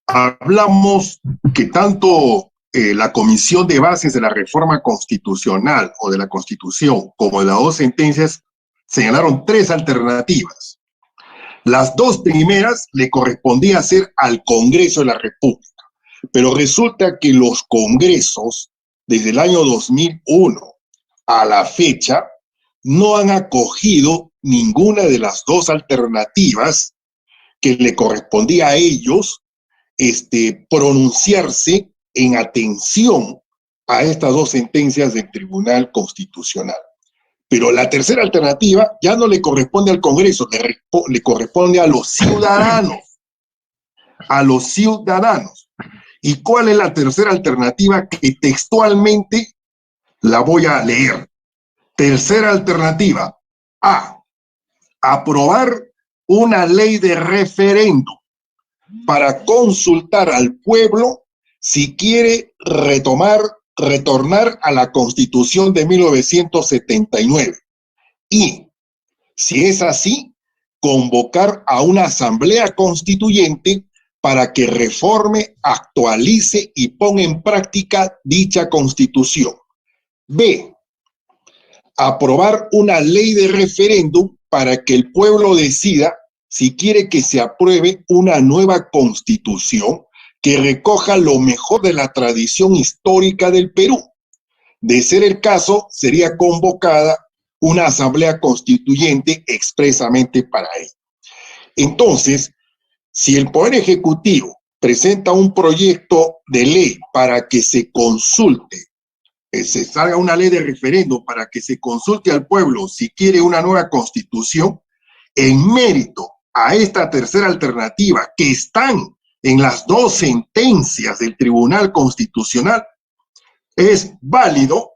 hablamos que tanto la Comisión de Bases de la Reforma Constitucional o de la Constitución como de las dos sentencias señalaron tres alternativas. Las dos primeras le correspondía hacer al Congreso de la República, pero resulta que los congresos desde el año 2001 a la fecha no han acogido ninguna de las dos alternativas que le correspondía a ellos pronunciarse en atención a estas dos sentencias del Tribunal Constitucional. Pero la tercera alternativa ya no le corresponde al Congreso, le corresponde a los ciudadanos. A los ciudadanos. ¿Y cuál es la tercera alternativa? Que textualmente la voy a leer. Tercera alternativa. A. Aprobar una ley de referéndum para consultar al pueblo si quiere retornar a la Constitución de 1979. Y, si es así, convocar a una asamblea constituyente para que reforme, actualice y ponga en práctica dicha Constitución. B. Aprobar una ley de referéndum para que el pueblo decida si quiere que se apruebe una nueva Constitución que recoja lo mejor de la tradición histórica del Perú. De ser el caso, sería convocada una asamblea constituyente expresamente para ello. Entonces, si el Poder Ejecutivo presenta un proyecto de ley para que se consulte, se salga una ley de referendo para que se consulte al pueblo si quiere una nueva constitución, en mérito a esta tercera alternativa que están en las dos sentencias del Tribunal Constitucional, es válido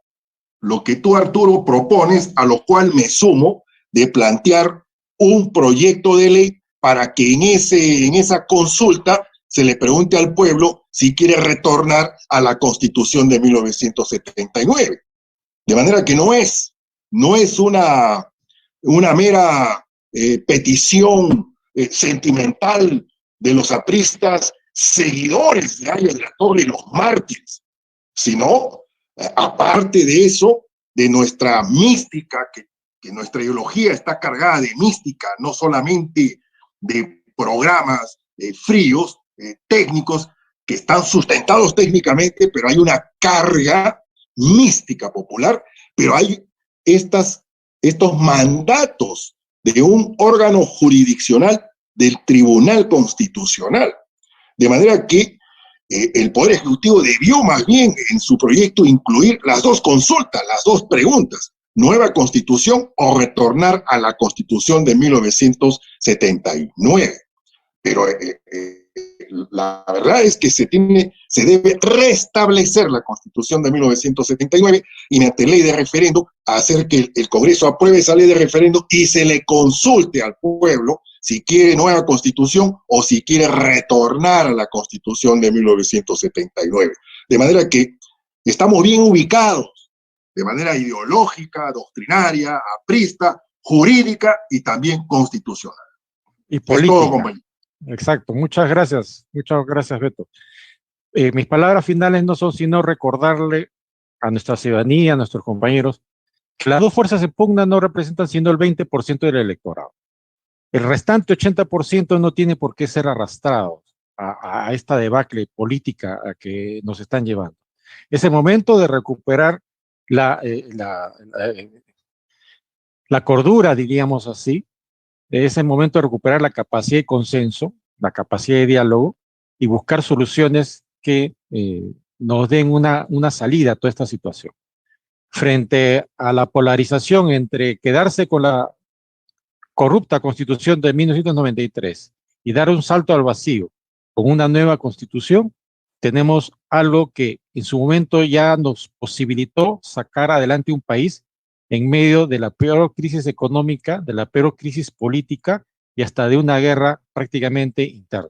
lo que tú, Arturo, propones, a lo cual me sumo, de plantear un proyecto de ley para que en esa consulta se le pregunte al pueblo si quiere retornar a la Constitución de 1979. De manera que no es una mera petición sentimental de los apristas, seguidores de Arias de la Torre y los mártires, sino, aparte de eso, de nuestra mística, que nuestra ideología está cargada de mística, no solamente de programas fríos, técnicos, que están sustentados técnicamente, pero hay una carga mística popular, pero hay estos mandatos de un órgano jurisdiccional del Tribunal Constitucional. De manera que el Poder Ejecutivo debió más bien en su proyecto incluir las dos consultas, las dos preguntas: nueva constitución o retornar a la Constitución de 1979. Pero la verdad es que se debe restablecer la Constitución de 1979 y mediante ley de referendo hacer que el Congreso apruebe esa ley de referendo y se le consulte al pueblo si quiere nueva Constitución o si quiere retornar a la Constitución de 1979. De manera que estamos bien ubicados de manera ideológica, doctrinaria, aprista, jurídica y también constitucional. Y política. Es todo, compañero. Exacto, muchas gracias, Beto. Mis palabras finales no son sino recordarle a nuestra ciudadanía, a nuestros compañeros, que las dos fuerzas en pugna no representan sino el 20% del electorado. El restante 80% no tiene por qué ser arrastrado a esta debacle política a que nos están llevando. Es el momento de recuperar la cordura, diríamos así. Es el momento de recuperar la capacidad de consenso, la capacidad de diálogo y buscar soluciones que nos den una salida a toda esta situación. Frente a la polarización entre quedarse con la corrupta Constitución de 1993 y dar un salto al vacío con una nueva Constitución, tenemos algo que en su momento ya nos posibilitó sacar adelante un país en medio de la peor crisis económica, de la peor crisis política y hasta de una guerra prácticamente interna.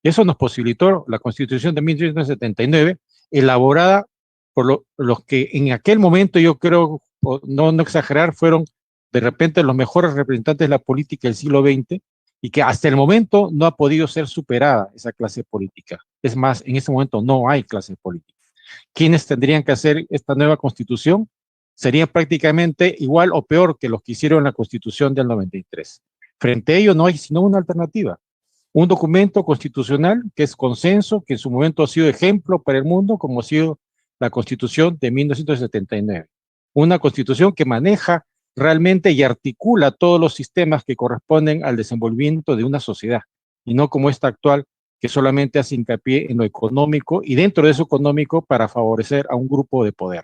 Eso nos posibilitó la Constitución de 1979, elaborada por los que en aquel momento, yo creo, no exagerar, fueron de repente los mejores representantes de la política del siglo XX y que hasta el momento no ha podido ser superada esa clase política. Es más, en este momento no hay clase política. ¿Quiénes tendrían que hacer esta nueva Constitución? Serían prácticamente igual o peor que los que hicieron la Constitución del 93. Frente a ello no hay sino una alternativa, un documento constitucional que es consenso, que en su momento ha sido ejemplo para el mundo, como ha sido la Constitución de 1979. Una Constitución que maneja realmente y articula todos los sistemas que corresponden al desenvolvimiento de una sociedad, y no como esta actual, que solamente hace hincapié en lo económico y dentro de eso económico para favorecer a un grupo de poder.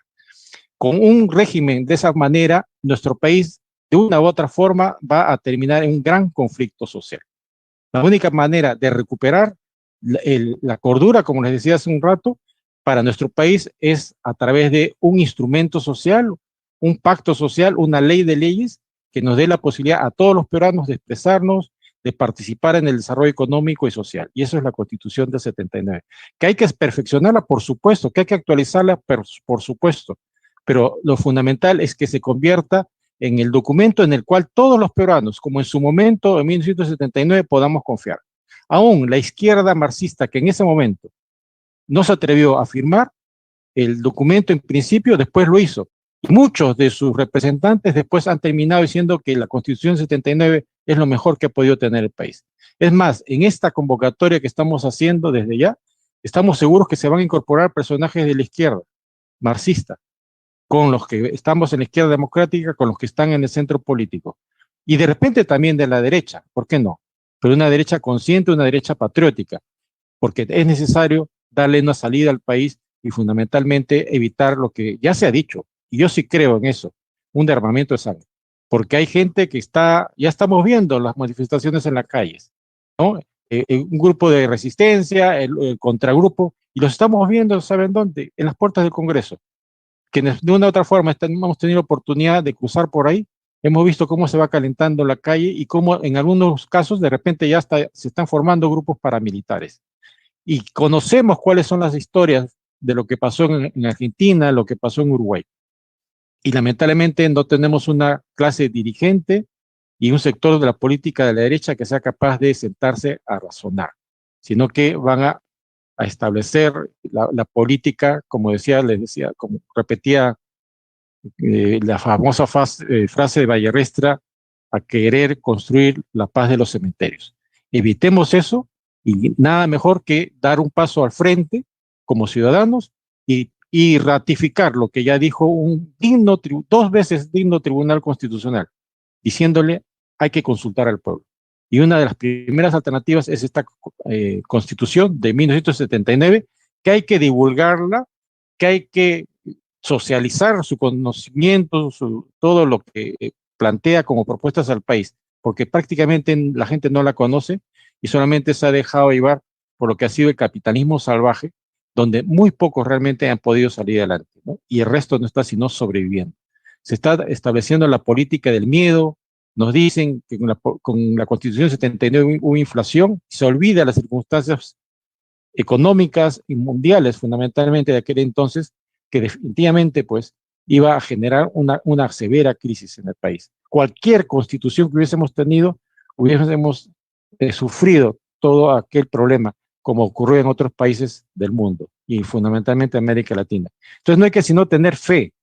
Con un régimen de esa manera, nuestro país de una u otra forma va a terminar en un gran conflicto social. La única manera de recuperar la cordura, como les decía hace un rato, para nuestro país es a través de un instrumento social, un pacto social, una ley de leyes que nos dé la posibilidad a todos los peruanos de expresarnos, de participar en el desarrollo económico y social. Y eso es la Constitución del 79. Que hay que perfeccionarla, por supuesto, que hay que actualizarla, por supuesto, pero lo fundamental es que se convierta en el documento en el cual todos los peruanos, como en su momento, en 1979, podamos confiar. Aún la izquierda marxista, que en ese momento no se atrevió a firmar el documento en principio, después lo hizo. Y muchos de sus representantes después han terminado diciendo que la Constitución 79 es lo mejor que ha podido tener el país. Es más, en esta convocatoria que estamos haciendo desde ya, estamos seguros que se van a incorporar personajes de la izquierda marxista, con los que estamos en la izquierda democrática, con los que están en el centro político. Y de repente también de la derecha, ¿por qué no? Pero una derecha consciente, una derecha patriótica. porque es necesario darle una salida al país y fundamentalmente evitar lo que ya se ha dicho, y yo sí creo en eso, un derramamiento de sangre, porque hay gente que ya estamos viendo las manifestaciones en las calles, ¿no? Un grupo de resistencia, el contragrupo, y los estamos viendo, ¿saben dónde? En las puertas del Congreso. Quienes de una u otra forma hemos tenido oportunidad de cruzar por ahí, hemos visto cómo se va calentando la calle y cómo en algunos casos de repente ya se están formando grupos paramilitares. Y conocemos cuáles son las historias de lo que pasó en Argentina, lo que pasó en Uruguay. Y lamentablemente no tenemos una clase dirigente y un sector de la política de la derecha que sea capaz de sentarse a razonar, sino que van a establecer la política, como decía, les decía, como repetía la famosa frase de Vallerestra, a querer construir la paz de los cementerios. Evitemos eso y nada mejor que dar un paso al frente como ciudadanos y ratificar lo que ya dijo un dos veces digno Tribunal Constitucional, diciéndole hay que consultar al pueblo. Y una de las primeras alternativas es esta Constitución de 1979, que hay que divulgarla, que hay que socializar su conocimiento, todo lo que plantea como propuestas al país, porque prácticamente la gente no la conoce y solamente se ha dejado llevar por lo que ha sido el capitalismo salvaje, donde muy pocos realmente han podido salir adelante, ¿no? Y el resto no está sino sobreviviendo. Se está estableciendo la política del miedo, nos dicen que con la Constitución 79 hubo inflación, se olvida las circunstancias económicas y mundiales fundamentalmente de aquel entonces, que definitivamente pues iba a generar una severa crisis en el país. Cualquier constitución que hubiésemos tenido, hubiésemos sufrido todo aquel problema, como ocurrió en otros países del mundo y fundamentalmente América Latina. Entonces no hay que sino tener fe.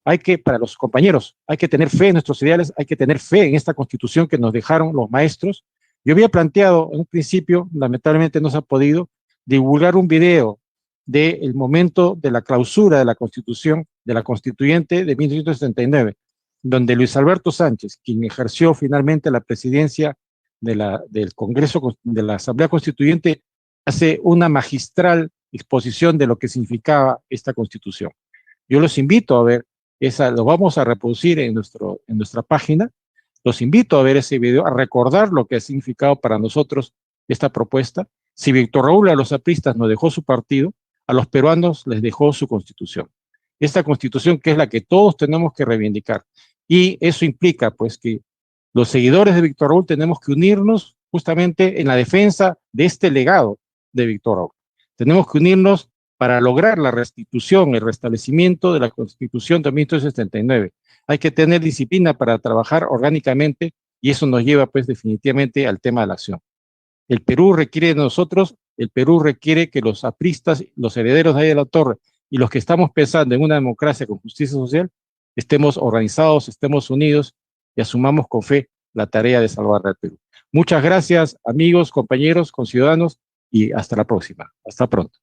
Hay que, para los compañeros, hay que tener fe en nuestros ideales, hay que tener fe en esta constitución que nos dejaron los maestros. Yo había planteado en un principio, lamentablemente no se ha podido, divulgar un video del momento de la clausura de la Constitución, de la Constituyente de 1979, donde Luis Alberto Sánchez, quien ejerció finalmente la presidencia del Congreso, de la Asamblea Constituyente, hace una magistral exposición de lo que significaba esta Constitución. Yo los invito a ver, lo vamos a reproducir en nuestra página, los invito a ver ese video, a recordar lo que ha significado para nosotros esta propuesta. Si Víctor Raúl a los apristas nos dejó su partido, a los peruanos les dejó su constitución. Esta constitución que es la que todos tenemos que reivindicar. Y eso implica pues que los seguidores de Víctor Raúl tenemos que unirnos justamente en la defensa de este legado de Víctor Raúl. Tenemos que unirnos para lograr la restitución, el restablecimiento de la Constitución de 1979. Hay que tener disciplina para trabajar orgánicamente y eso nos lleva pues definitivamente al tema de la acción. El Perú requiere de nosotros, el Perú requiere que los apristas, los herederos de ahí de la Torre y los que estamos pensando en una democracia con justicia social, estemos organizados, estemos unidos y asumamos con fe la tarea de salvar al Perú. Muchas gracias, amigos, compañeros, conciudadanos, y hasta la próxima. Hasta pronto.